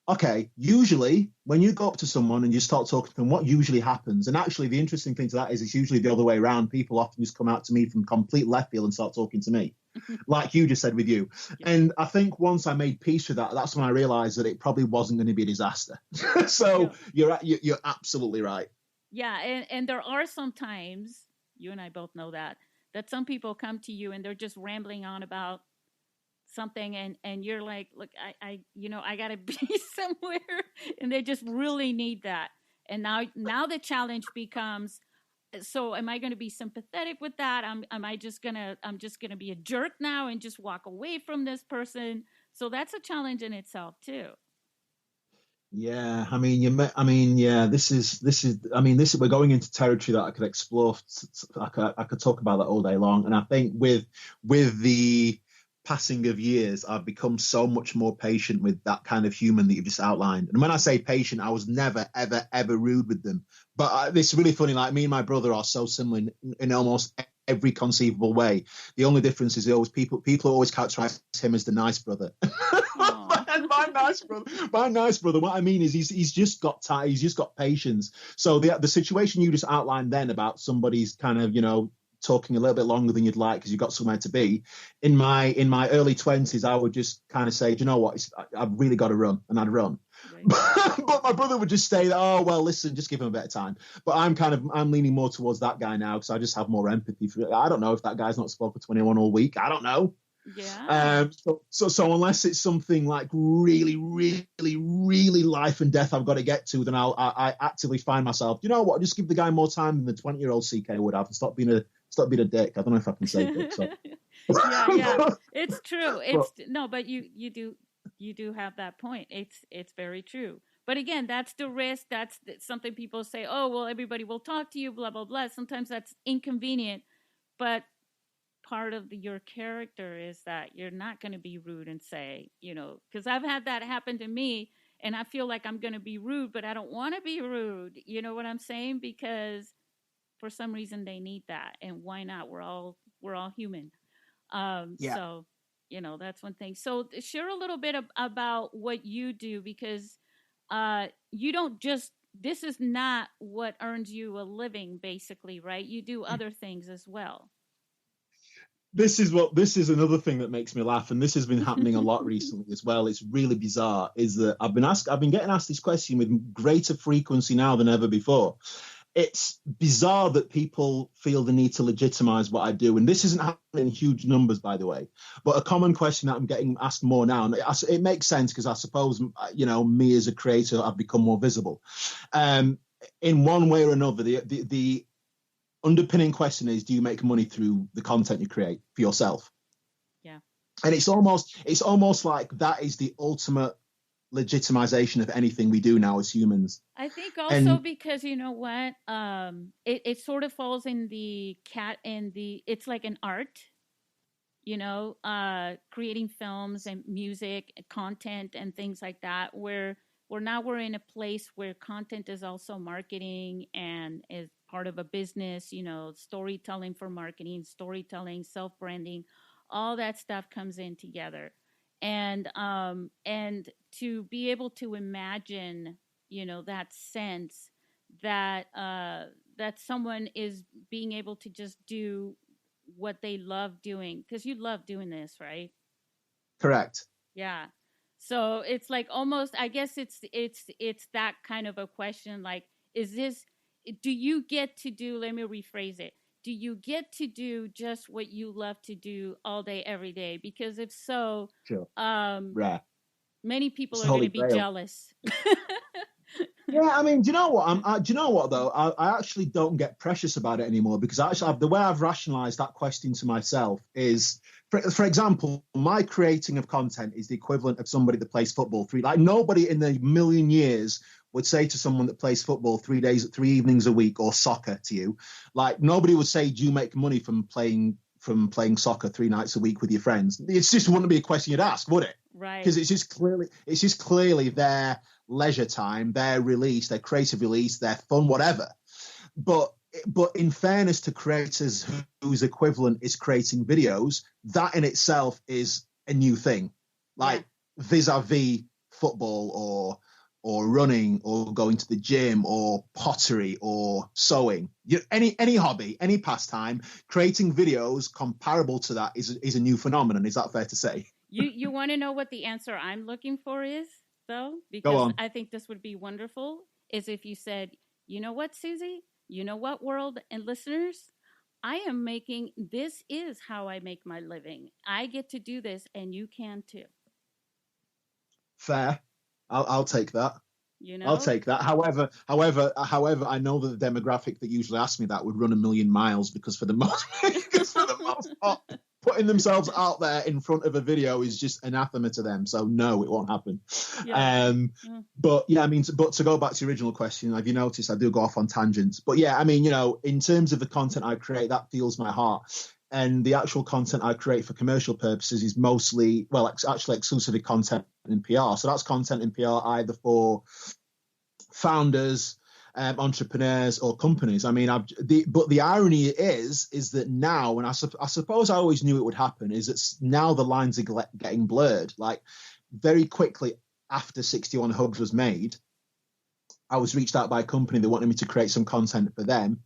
okay, usually when you go up to someone and you start talking to them, what usually happens? And actually the interesting thing to that is it's usually the other way around. People often just come out to me from complete left field and start talking to me, like you just said with you. Yeah. And I think once I made peace with that, that's when I realized that it probably wasn't going to be a disaster. So yeah. You're absolutely right. Yeah, and there are some times, you and I both know that some people come to you and they're just rambling on about something, and you're like, look, I gotta be somewhere, and they just really need that. And now the challenge becomes, so am I going to be sympathetic with that? I'm just gonna be a jerk now and just walk away from this person? So that's a challenge in itself too. Yeah, this is we're going into territory that I could explore. I could talk about that all day long. And I think with the passing of years, I've become so much more patient with that kind of human that you've just outlined. And when I say patient, I was never, ever, ever rude with them. But it's really funny. Like, me and my brother are so similar in almost every conceivable way. The only difference is people always characterize him as the nice brother. My nice brother. What I mean is he's just got time. He's just got patience. So the situation you just outlined then about somebody's kind of talking a little bit longer than you'd like because you've got somewhere to be. In my early 20s, I would just kind of say, do you know what? I've really got to run, and I'd run. Right. But my brother would just say, oh well, listen, just give him a bit of time. But I'm leaning more towards that guy now because I just have more empathy for it. I don't know if that guy's not spoken to anyone all week. I don't know. Yeah. So unless it's something like really, really, really life and death I've got to get to, then I actively find myself, you know what, just give the guy more time than the 20-year-old CK would have, and stop being a dick. I don't know if I can say dick. So. yeah, it's true. But you do have that point. It's very true. But again, that's the risk. That's something people say, oh well, everybody will talk to you, blah blah blah. Sometimes that's inconvenient, but part of your character is that you're not going to be rude and say, because I've had that happen to me, and I feel like I'm going to be rude, but I don't want to be rude. You know what I'm saying? Because for some reason they need that, and why not? We're all human. Yeah. So that's one thing. So share a little bit about what you do, because you don't just, this is not what earns you a living, basically, right? You do other things as well. This is another thing that makes me laugh, and this has been happening a lot recently as well. It's really bizarre, is that I've been getting asked this question with greater frequency now than ever before. It's bizarre that people feel the need to legitimize what I do, and this isn't happening in huge numbers, by the way. But a common question that I'm getting asked more now, and it makes sense because I suppose me as a creator, I've become more visible. In one way or another, the underpinning question is, do you make money through the content you create for yourself? Yeah. And it's almost like that is the ultimate legitimization of anything we do now as humans. I think also because you know what, it sort of falls in it's like an art, creating films and music, content and things like that, where we're in a place where content is also marketing and is part of a business, storytelling for marketing, storytelling, self-branding, all that stuff comes in together. And to be able to imagine, that sense that someone is being able to just do what they love doing, because you love doing this, right? Correct. Yeah. So it's like almost, I guess it's that kind of a question, like, do you get to do, let me rephrase it. Do you get to do just what you love to do all day, every day? Because if so, sure. Rare. Many people it's are going to be jealous. Yeah, I mean, do you know what? Do you know what though? I actually don't get precious about it anymore, because the way I've rationalized that question to myself is, for example, my creating of content is the equivalent of somebody that plays football like nobody in a million years would say to someone that plays football 3 evenings a week, or soccer to you, like nobody would say, do you make money from playing soccer 3 nights a week with your friends? It just wouldn't be a question you'd ask, would it? Right. Because it's just clearly their leisure time, their release, their creative release, their fun, whatever. But in fairness to creators whose equivalent is creating videos, that in itself is a new thing. Like vis-a-vis football or running or going to the gym or pottery or sewing, any hobby, any pastime, creating videos comparable to that is a new phenomenon. Is that fair to say? You want to know what the answer I'm looking for is, though? Go on. Because I think this would be wonderful, is if you said, you know what, Susie? You know what, world and listeners? This is how I make my living. I get to do this, and you can too. Fair. I'll take that. I'll take that. However, I know that the demographic that usually asks me that would run a million miles, because for the most part, putting themselves out there in front of a video is just anathema to them. So no, it won't happen. Yeah. But yeah, I mean, but to go back to the original question, have you noticed I do go off on tangents? But yeah, I mean, in terms of the content I create, that fuels my heart. And the actual content I create for commercial purposes is mostly, actually exclusively content in PR. So that's content in PR either for founders, entrepreneurs, or companies. I mean, but the irony is that now, and I suppose I always knew it would happen, is that now the lines are getting blurred. Like very quickly after 61 Hugs was made, I was reached out by a company that wanted me to create some content for them.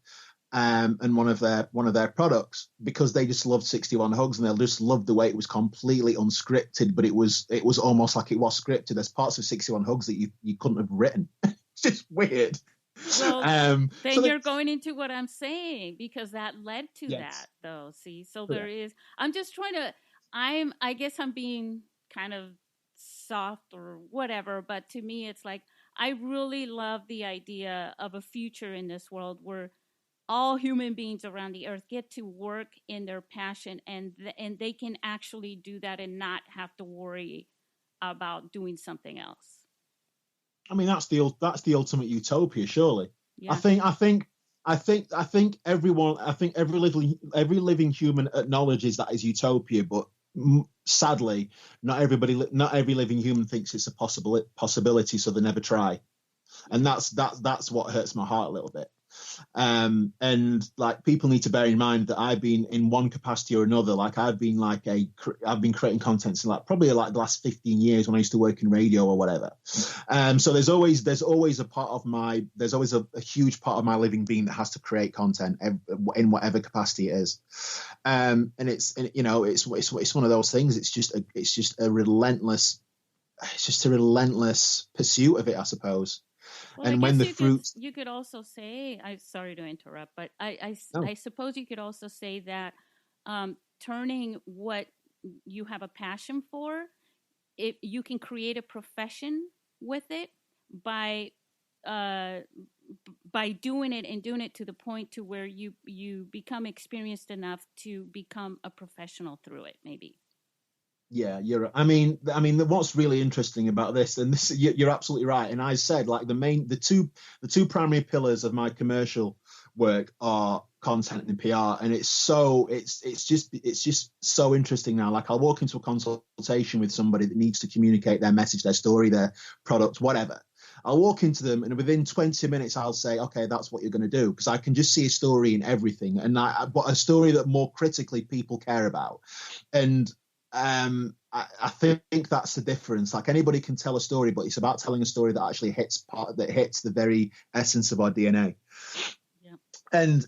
And one of their products, because they just loved 61 Hugs, and they just loved the way it was completely unscripted, but it was almost like it was scripted. There's parts of 61 Hugs that you couldn't have written. It's just weird. Well, then you're going into what I'm saying, because that led to that, though. See, so there is. I'm just trying to. I guess I'm being kind of soft or whatever, but to me, it's like I really love the idea of a future in this world where all human beings around the earth get to work in their passion, and they can actually do that and not have to worry about doing something else. I mean, that's the ultimate utopia, surely. Yeah. I think I think every living human acknowledges that is utopia, but sadly, not every living human thinks it's a possibility, so they never try, and that's what hurts my heart a little bit. And like, people need to bear in mind that I've been in one capacity or another. Like, I've been creating content in like probably like the last 15 years when I used to work in radio or whatever. So there's always a huge part of my living being that has to create content in whatever capacity it is. And it's one of those things. It's just a relentless pursuit of it, I suppose. Well, and I when the guess fruits, you could also say, I'm sorry to interrupt, but No. I suppose you could also say that turning what you have a passion for, you can create a profession with it by doing it, and doing it to the point to where you become experienced enough to become a professional through it, maybe. Yeah, I mean, what's really interesting about this, and this, you're absolutely right. And I said, like, the two primary pillars of my commercial work are content and PR, and it's just so interesting now. Like, I'll walk into a consultation with somebody that needs to communicate their message, their story, their product, whatever. I'll walk into them, and within 20 minutes, I'll say, okay, that's what you're going to do, because I can just see a story in everything, but a story that more critically people care about. And I think that's the difference. Like, anybody can tell a story, but it's about telling a story that actually hits the very essence of our DNA. Yeah. And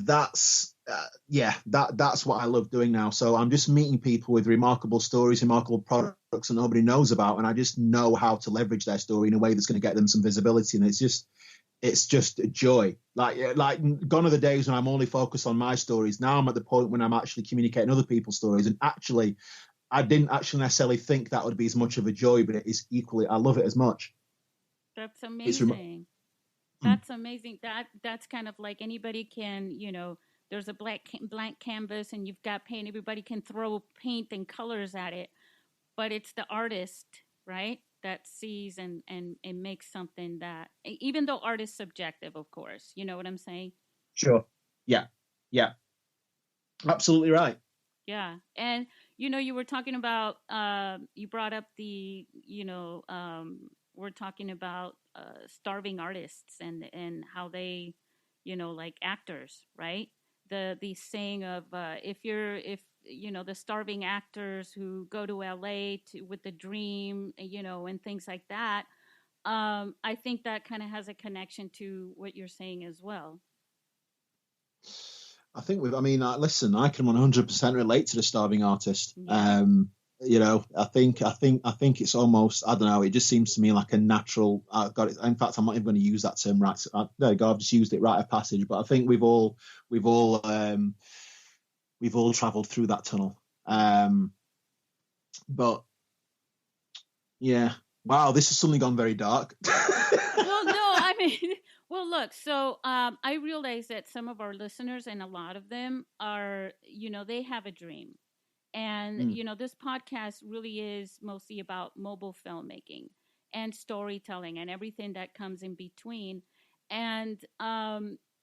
that's that's what I love doing now. So I'm just meeting people with remarkable stories, remarkable products that nobody knows about, and I just know how to leverage their story in a way that's going to get them some visibility. And it's just a joy. Like gone are the days when I'm only focused on my stories. Now I'm at the point when I'm actually communicating other people's stories. And actually, I didn't actually necessarily think that would be as much of a joy, but it is equally. I love it as much. That's amazing. That's amazing. That's kind of like anybody can, there's a blank canvas and you've got paint. Everybody can throw paint and colors at it, but it's the artist, right, that sees and makes something that, even though art is subjective, of course, you know what I'm saying? Sure. Yeah. Absolutely right. Yeah. And, you were talking about, you brought up we're talking about starving artists and how they, like actors, right? The saying of if the starving actors who go to LA with the dream, and things like that. I think that kind of has a connection to what you're saying as well. I think listen, I can 100% relate to the starving artist. Yeah. I think it's almost, I don't know, it just seems to me like a natural. In fact, I'm not even going to use that term right. There you go, I've just used it right of passage. But I think we've all traveled through that tunnel. But yeah, wow, this has suddenly gone very dark. Well, no, I mean, well, look, so I realize that some of our listeners, and a lot of them are, they have a dream. And, this podcast really is mostly about mobile filmmaking and storytelling and everything that comes in between. And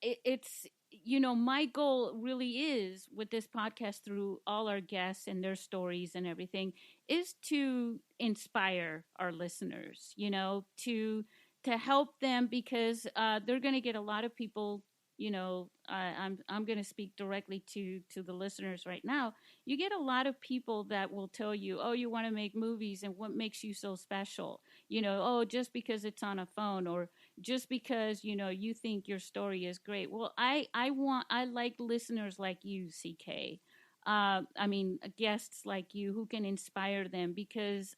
it's, my goal really is with this podcast, through all our guests and their stories and everything, is to inspire our listeners, to help them, because they're going to get a lot of people. I'm going to speak directly to the listeners right now. You get a lot of people that will tell you, oh, you want to make movies, and what makes you so special? Oh, just because it's on a phone, or just because, you think your story is great. Well, I like listeners like you, CK. Guests like you who can inspire them, because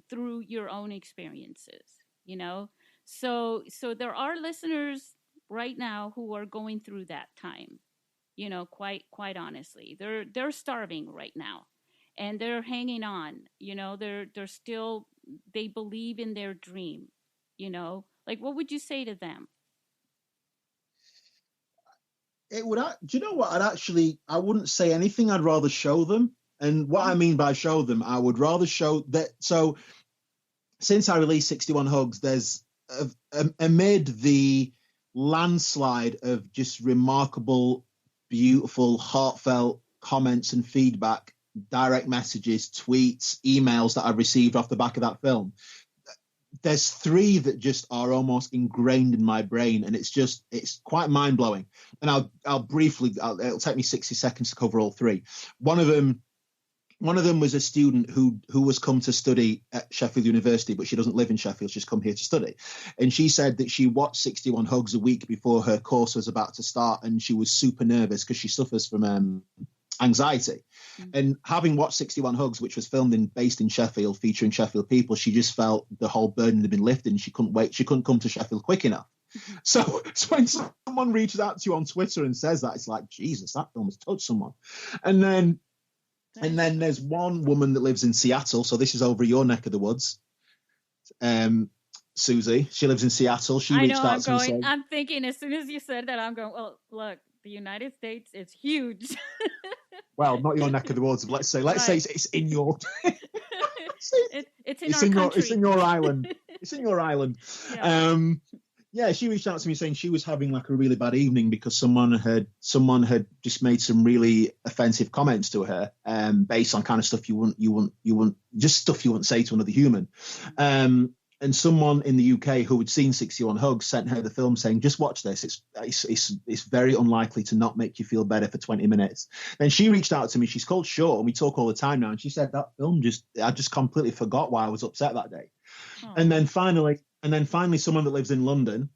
through your own experiences, So there are listeners right now who are going through that time, quite honestly. They're starving right now, and they're hanging on, they're still, they believe in their dream, like, what would you say to them? It would, do you know what? I wouldn't say anything. I'd rather show them. And what I mean by show them, I would rather show that. So since I released 61 Hugs, there's amid the landslide of just remarkable, beautiful, heartfelt comments and feedback, direct messages, tweets, emails that I've received off the back of that film. There's 3 that just are almost ingrained in my brain, and it's quite mind blowing. And I'll briefly, it'll take me 60 seconds to cover all 3. One of them was a student who was come to study at Sheffield University, but she doesn't live in Sheffield. She's come here to study. And she said that she watched 61 Hugs a week before her course was about to start, and she was super nervous because she suffers from anxiety. And having watched 61 Hugs, which was based in Sheffield, featuring Sheffield people, she just felt the whole burden had been lifted, and she couldn't wait. She couldn't come to Sheffield quick enough. So when someone reaches out to you on Twitter and says that, it's like, Jesus, that film has touched someone. And then there's one woman that lives in Seattle. So this is over your neck of the woods. Susie, she lives in Seattle. She reached out to me saying, I'm thinking as soon as you said that, I'm going, well, look, the United States is huge. Well, not your neck of the woods, but let's say it's in your it's in our country. It's in your island. It's in your island. Yeah. She reached out to me saying she was having like a really bad evening because someone had just made some really offensive comments to her, based on kind of stuff you wouldn't just stuff you wouldn't say to another human. And someone in the UK who had seen 61 Hugs sent her the film saying, just watch this. It's very unlikely to not make you feel better for 20 minutes. Then she reached out to me. She's called Short, and we talk all the time now. And she said that film I just completely forgot why I was upset that day. Oh. And then finally, someone that lives in London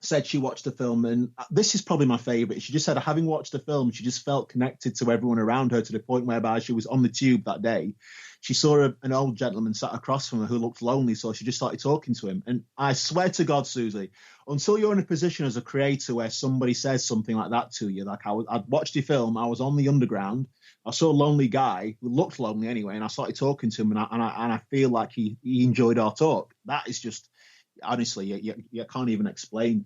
said she watched the film, and this is probably my favorite. She just said, having watched the film, she just felt connected to everyone around her to the point whereby she was on the tube that day. She saw an old gentleman sat across from her who looked lonely, so she just started talking to him. And I swear to God, Susie, until you're in a position as a creator where somebody says something like that to you, like I'd watched the film, I was on the underground, I saw a lonely guy who looked lonely anyway, and I started talking to him, and I feel like he enjoyed our talk. That is just, honestly, you can't even explain.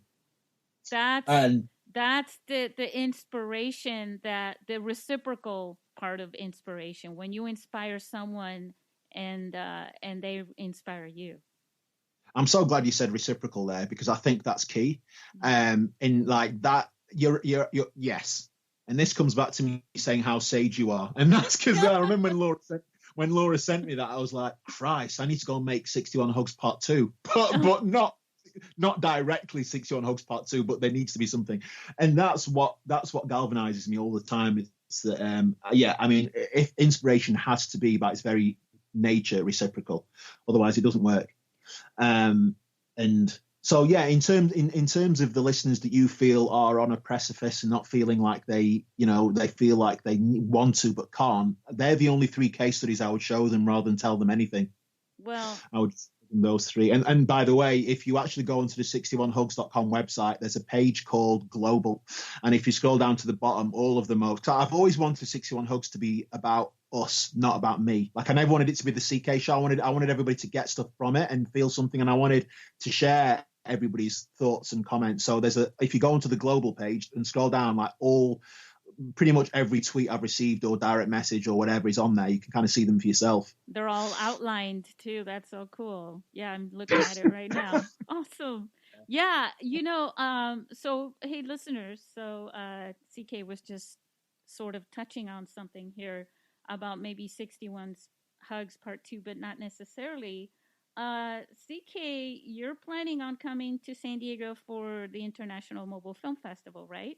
That's the inspiration, that the reciprocal part of inspiration, when you inspire someone and they inspire you. I'm so glad you said reciprocal there, because I think that's key. In like that, you're yes. And this comes back to me saying how sage you are, and that's because I remember when Laura sent me that, I was like, Christ, I need to go and make 61 Hugs Part 2, but not directly 61 Hugs Part 2, but there needs to be something. And that's what galvanizes me all the time. It's that, I mean, if inspiration has to be by its very nature reciprocal, otherwise it doesn't work. And so, yeah, in terms of the listeners that you feel are on a precipice and not feeling like they feel like they want to but can't, they're the only 3 case studies I would show them rather than tell them anything. Well, I would those 3. And by the way, if you actually go onto the 61hugs.com website, there's a page called Global. And if you scroll down to the bottom, all of them are, I've always wanted 61 Hugs to be about us, not about me. Like, I never wanted it to be the CK show. I wanted everybody to get stuff from it and feel something, and I wanted to share everybody's thoughts and comments. So if you go onto the Global page and scroll down, like pretty much every tweet I've received or direct message or whatever is on there. You can kind of see them for yourself. They're all outlined too. That's so cool. Yeah, I'm looking at it right now. Awesome. Yeah, so hey listeners, so CK was just sort of touching on something here about maybe 61 Hugs Part 2, but not necessarily. CK, you're planning on coming to San Diego for the International Mobile Film Festival, right?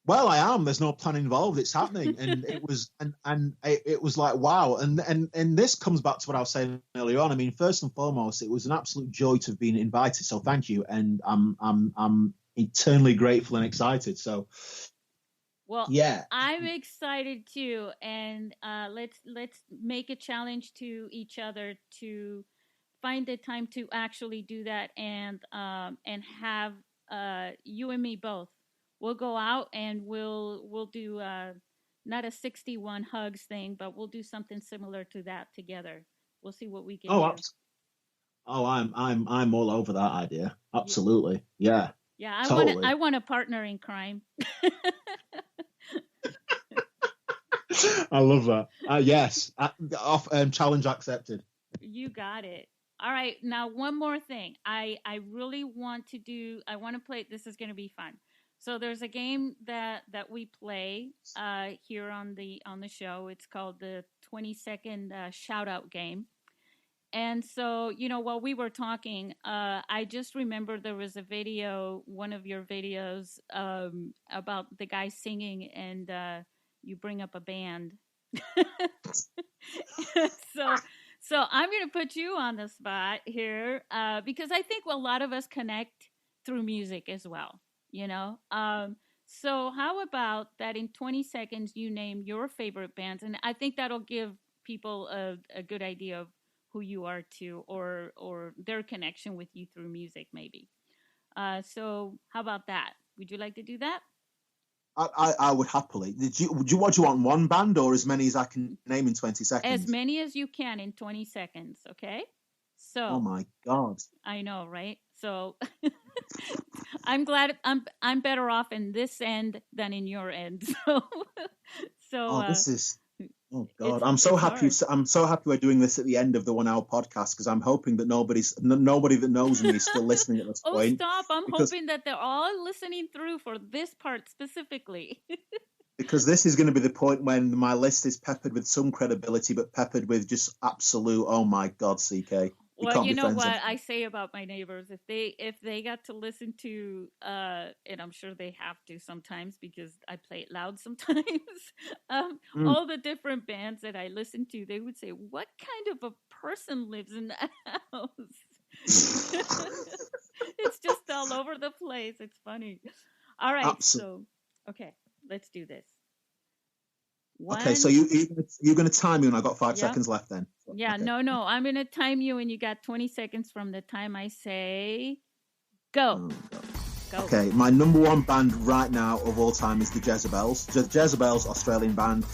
Well, I am. There's no plan involved. It's happening, and it was, and it was like, wow. And this comes back to what I was saying earlier on. I mean, first and foremost, it was an absolute joy to have been invited. So thank you, and I'm eternally grateful and excited. So, well, yeah, I'm excited too. And let's make a challenge to each other to find the time to actually do that, and have you and me both. We'll go out and we'll do not a 61 Hugs thing, but we'll do something similar to that together. We'll see what we can do. I'm all over that idea. Absolutely. Yeah. Yeah, totally. I want a partner in crime. I love that. Yes. Challenge accepted. You got it. All right. Now, one more thing. I really want to play. This is going to be fun. So there's a game that we play here on the show. It's called the 20-second shout out game. And so, while we were talking, I just remember there was a video, one of your videos, about the guy singing, and you bring up a band. so, I'm going to put you on the spot here because I think a lot of us connect through music as well. So how about that? In 20 seconds, you name your favorite bands, and I think that'll give people a good idea of who you are too, or their connection with you through music, maybe. So how about that? Would you like to do that? I would happily. What do you want? One band or as many as I can name in 20 seconds? As many as you can in 20 seconds, okay? So. Oh my God. I know, right? So I'm glad I'm better off in this end than in your end. This is. Oh God, I'm so happy. I'm so happy we're doing this at the end of the 1 hour podcast because I'm hoping that nobody that knows me is still listening at this point. Oh, stop! I'm hoping that they're all listening through for this part specifically. Because this is going to be the point when my list is peppered with some credibility, but peppered with just absolute. Oh my God, CK. Well, you know what I say about my neighbors. If they got to listen to, and I'm sure they have to sometimes because I play it loud sometimes, all the different bands that I listen to, they would say, "What kind of a person lives in that house?" It's just all over the place. It's funny. All right, so okay, let's do this. Okay, so you're going to time me when I got 5 seconds left then? Yeah, okay. No. I'm going to time you and you got 20 seconds from the time I say go. Go. Okay, my number one band right now of all time is the Jezebels. Jezebels, Australian band.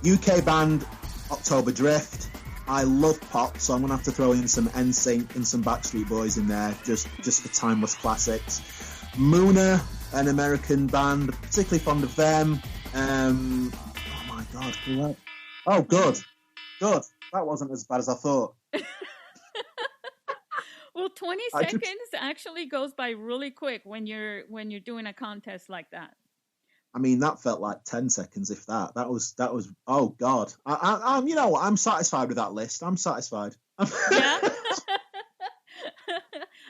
UK band, October Drift. I love pop, so I'm going to have to throw in some NSYNC and some Backstreet Boys in there, just for timeless classics. Moona, an American band, particularly fond of them. God, oh, good. That wasn't as bad as I thought. Well, 20 seconds actually goes by really quick when you're doing a contest like that. I mean, that felt like 10 seconds, if that. That was. Oh God, I'm. You know what? I'm satisfied with that list. I'm satisfied. Yeah,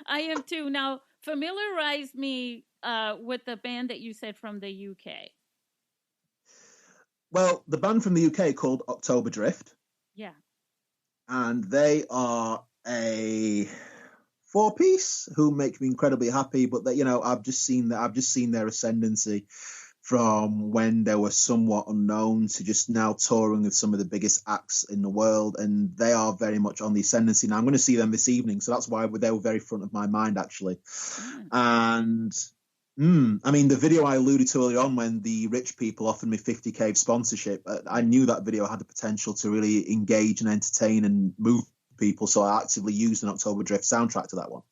I am too. Now, familiarize me with the band that you said from the UK. Well, the band from the UK called October Drift. Yeah. And they are a 4-piece who make me incredibly happy. But that, I've just seen their ascendancy from when they were somewhat unknown to just now touring with some of the biggest acts in the world. And they are very much on the ascendancy now. I'm going to see them this evening, so that's why they were very front of my mind, actually. And I mean, the video I alluded to earlier on when the rich people offered me 50k sponsorship, I knew that video had the potential to really engage and entertain and move people, so I actively used an October Drift soundtrack to that one.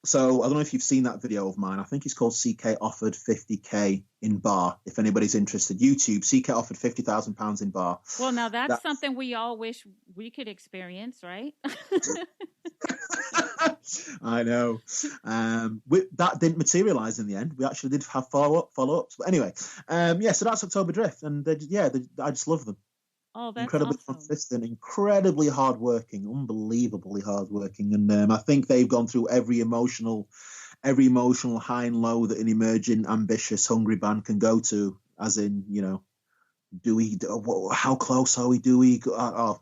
So I don't know if you've seen that video of mine. I think it's called CK offered 50k in bar. If anybody's interested, YouTube, CK offered £50,000 in bar. Well, now that's something we all wish we could experience, right? I know. That didn't materialize in the end. We actually did have follow-ups. But anyway, so that's October Drift, and I just love them. Oh, that's incredibly awesome. Consistent, incredibly hardworking, unbelievably hardworking, and I think they've gone through every emotional high and low that an emerging, ambitious, hungry band can go to. As in, how close are we? Do we?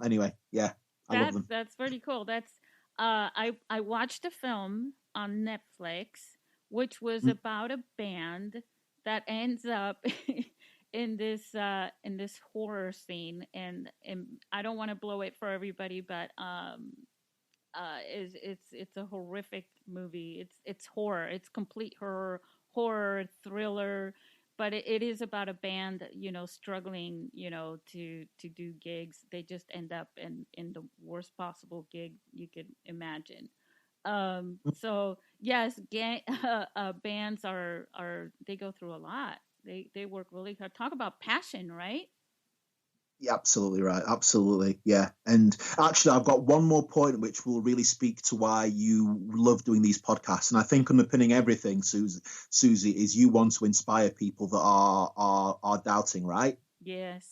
Anyway, yeah, I love them. That's pretty cool. That's I watched a film on Netflix, which was about a band that ends up in this horror scene, and I don't want to blow it for everybody, but it's a horrific movie. It's horror. It's complete horror thriller, but it is about a band, struggling, to do gigs. They just end up in the worst possible gig you could imagine. So yes, bands are they go through a lot. They work really hard. Talk about passion, right? Yeah, absolutely right. Absolutely. Yeah. And actually, I've got one more point which will really speak to why you love doing these podcasts. And I think underpinning everything, Susie, is you want to inspire people that are doubting, right? Yes.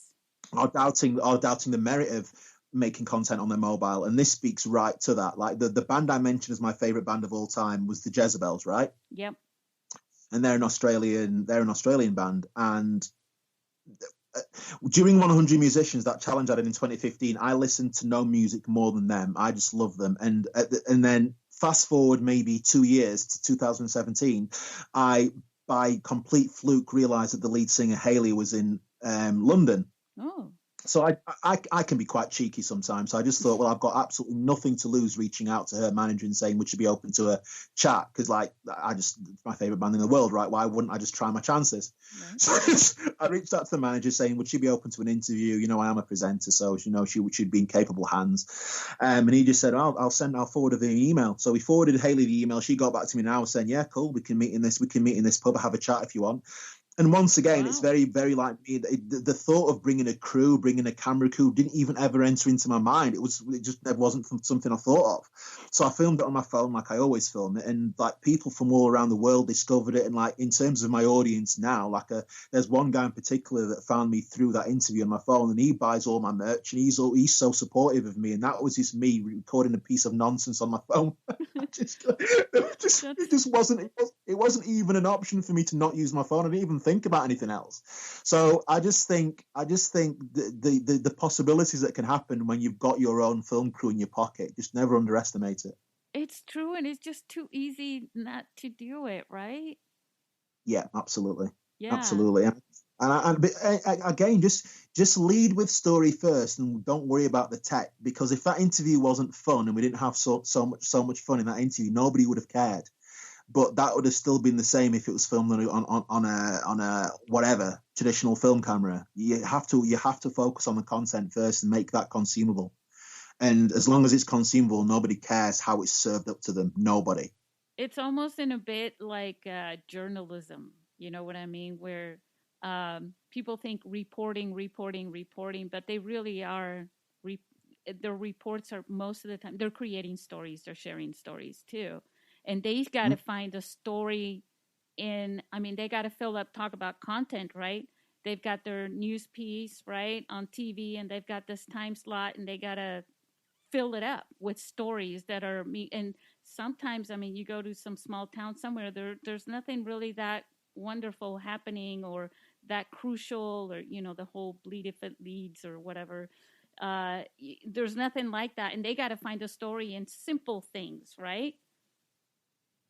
Are doubting the merit of making content on their mobile. And this speaks right to that. Like the band I mentioned as my favorite band of all time was the Jezebels, right? Yep. And they're an Australian band. And during 100 Musicians, that challenge I did in 2015, I listened to no music more than them. I just love them. And then fast forward maybe 2 years to 2017, I, by complete fluke, realized that the lead singer Haley was in London. Oh. So I can be quite cheeky sometimes. So I just thought, well, I've got absolutely nothing to lose reaching out to her manager and saying, would she be open to a chat? Because it's my favorite band in the world, right? Why wouldn't I just try my chances? Right. So I reached out to the manager saying, would she be open to an interview? I am a presenter, so she'd be in capable hands. And he just said, I'll forward her the email. So we forwarded Haley the email. She got back to me now saying, yeah, cool. We can meet in this pub, have a chat if you want. And once again, It's very, very like me. The thought of bringing a camera crew didn't even ever enter into my mind. It just never wasn't something I thought of. So I filmed it on my phone like I always film it. And like people from all around the world discovered it. And like in terms of my audience now, there's one guy in particular that found me through that interview on my phone, and he buys all my merch, and he's so supportive of me. And that was just me recording a piece of nonsense on my phone. It wasn't even an option for me to not use my phone. I didn't even think about anything else. So I just think the possibilities that can happen when you've got your own film crew in your pocket, just never underestimate it. It's true, and it's just too easy not to do it, right? Yeah, absolutely. Yeah. Absolutely. And again, just lead with story first, and don't worry about the tech. Because if that interview wasn't fun and we didn't have so much fun in that interview, nobody would have cared. But that would have still been the same if it was filmed on a whatever traditional film camera. You have to focus on the content first and make that consumable. And as long as it's consumable, nobody cares how it's served up to them. Nobody. It's almost in a bit like journalism. You know what I mean? Where people think reporting, but they really are. Their reports are most of the time they're creating stories. They're sharing stories too. And they got to find a story they got to talk about content, right? They've got their news piece, right, on TV, and they've got this time slot, and they got to fill it up with stories that are and sometimes, you go to some small town somewhere, there's nothing really that wonderful happening or that crucial, or, the whole bleed if it leads or whatever. There's nothing like that. And they got to find a story in simple things, right?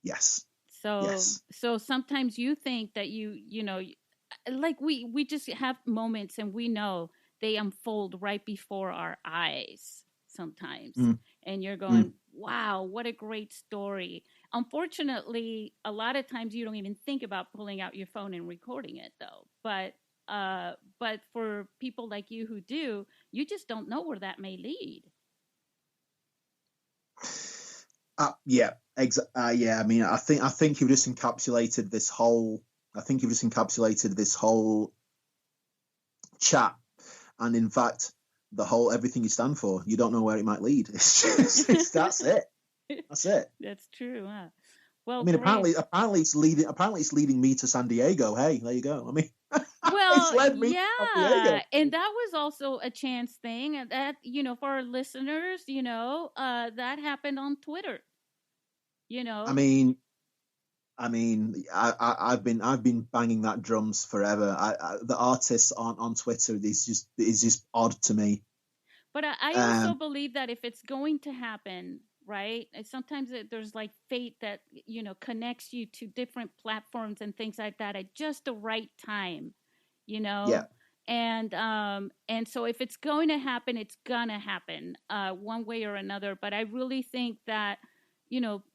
Yes. So sometimes you think that like we just have moments and we know they unfold right before our eyes sometimes. And you're going, wow, what a great story. Unfortunately, a lot of times you don't even think about pulling out your phone and recording it though. But for people like you who do, you just don't know where that may lead. Yeah. I think you've just encapsulated this whole. Chat, and in fact, everything you stand for. You don't know where it might lead. That's it. That's it. That's true. Huh? Well, apparently it's leading. Apparently, it's leading me to San Diego. Hey, there you go. Well, it's led me to San Diego. And that was also a chance thing. And that, for our listeners, that happened on Twitter. I've been banging that drums forever. The artists on Twitter is just odd to me. But I also believe that if it's going to happen, right? Sometimes there's like fate that connects you to different platforms and things like that at just the right time, Yeah. And so if it's going to happen, it's gonna happen one way or another. But I really think that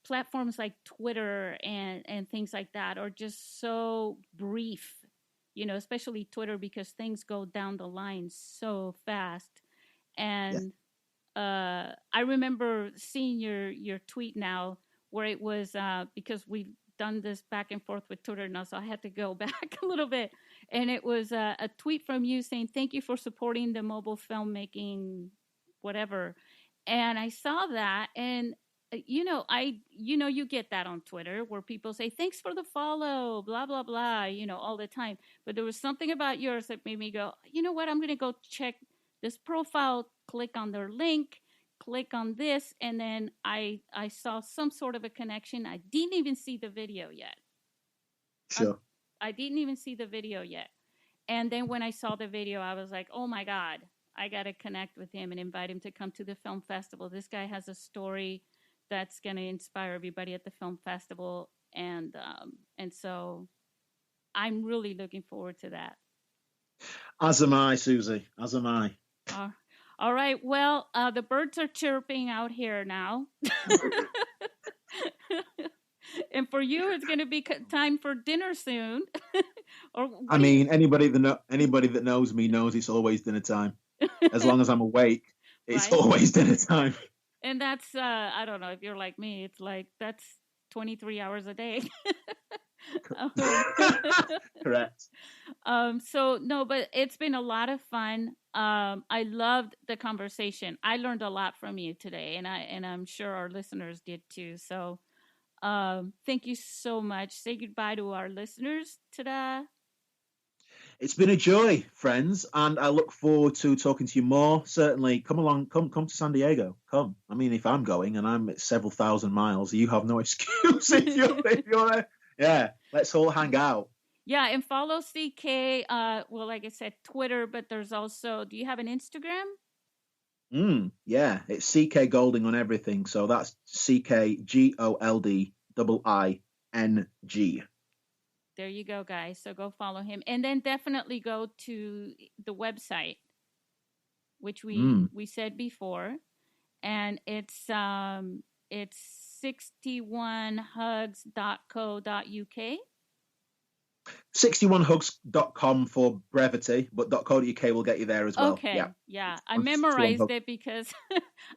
platforms like Twitter and things like that are just so brief, especially Twitter, because things go down the line so fast. And I remember seeing your tweet now where it was because we've done this back and forth with Twitter now, so I had to go back a little bit. And it was a tweet from you saying, thank you for supporting the mobile filmmaking, whatever. And I saw that, and you get that on Twitter where people say, thanks for the follow, blah, blah, blah, all the time. But there was something about yours that made me go, you know what, I'm going to go check this profile, click on their link, click on this, and then I saw some sort of a connection. I didn't even see the video yet. Sure. I didn't even see the video yet. And then when I saw the video, I was like, oh my God, I got to connect with him and invite him to come to the film festival. This guy has a story that's going to inspire everybody at the film festival. And so I'm really looking forward to that. As am I, Susie. As am I. All right. Well, the birds are chirping out here now. And for you, it's going to be time for dinner soon. Anybody that knows me knows it's always dinner time. As long as I'm awake, it's always dinner time. And that's, I don't know, if you're like me, it's like, that's 23 hours a day. Correct. But it's been a lot of fun. I loved the conversation. I learned a lot from you today, and I'm sure our listeners did too. So, thank you so much. Say goodbye to our listeners today. It's been a joy, friends, and I look forward to talking to you more. Certainly, come along, come to San Diego. Come. I mean, if I'm going and I'm at several thousand miles, you have no excuse if you're there. Yeah, let's all hang out. Yeah, and follow CK. Like I said, Twitter, but there's also. Do you have an Instagram? Yeah, it's CK Goldiing on everything. So that's CKGOLDIING. There you go, guys. So go follow him, and then definitely go to the website, which we said before, and it's 61hugs.co.uk. 61hugs.com for brevity, but .co.uk will get you there as well. Okay, yeah. I memorized it because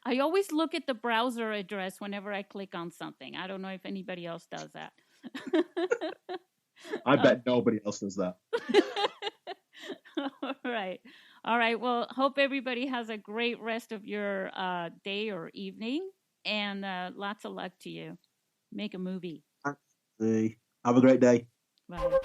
I always look at the browser address whenever I click on something. I don't know if anybody else does that. I bet nobody else does that. All right. Well, hope everybody has a great rest of your day or evening, and lots of luck to you. Make a movie. Have a great day. Bye.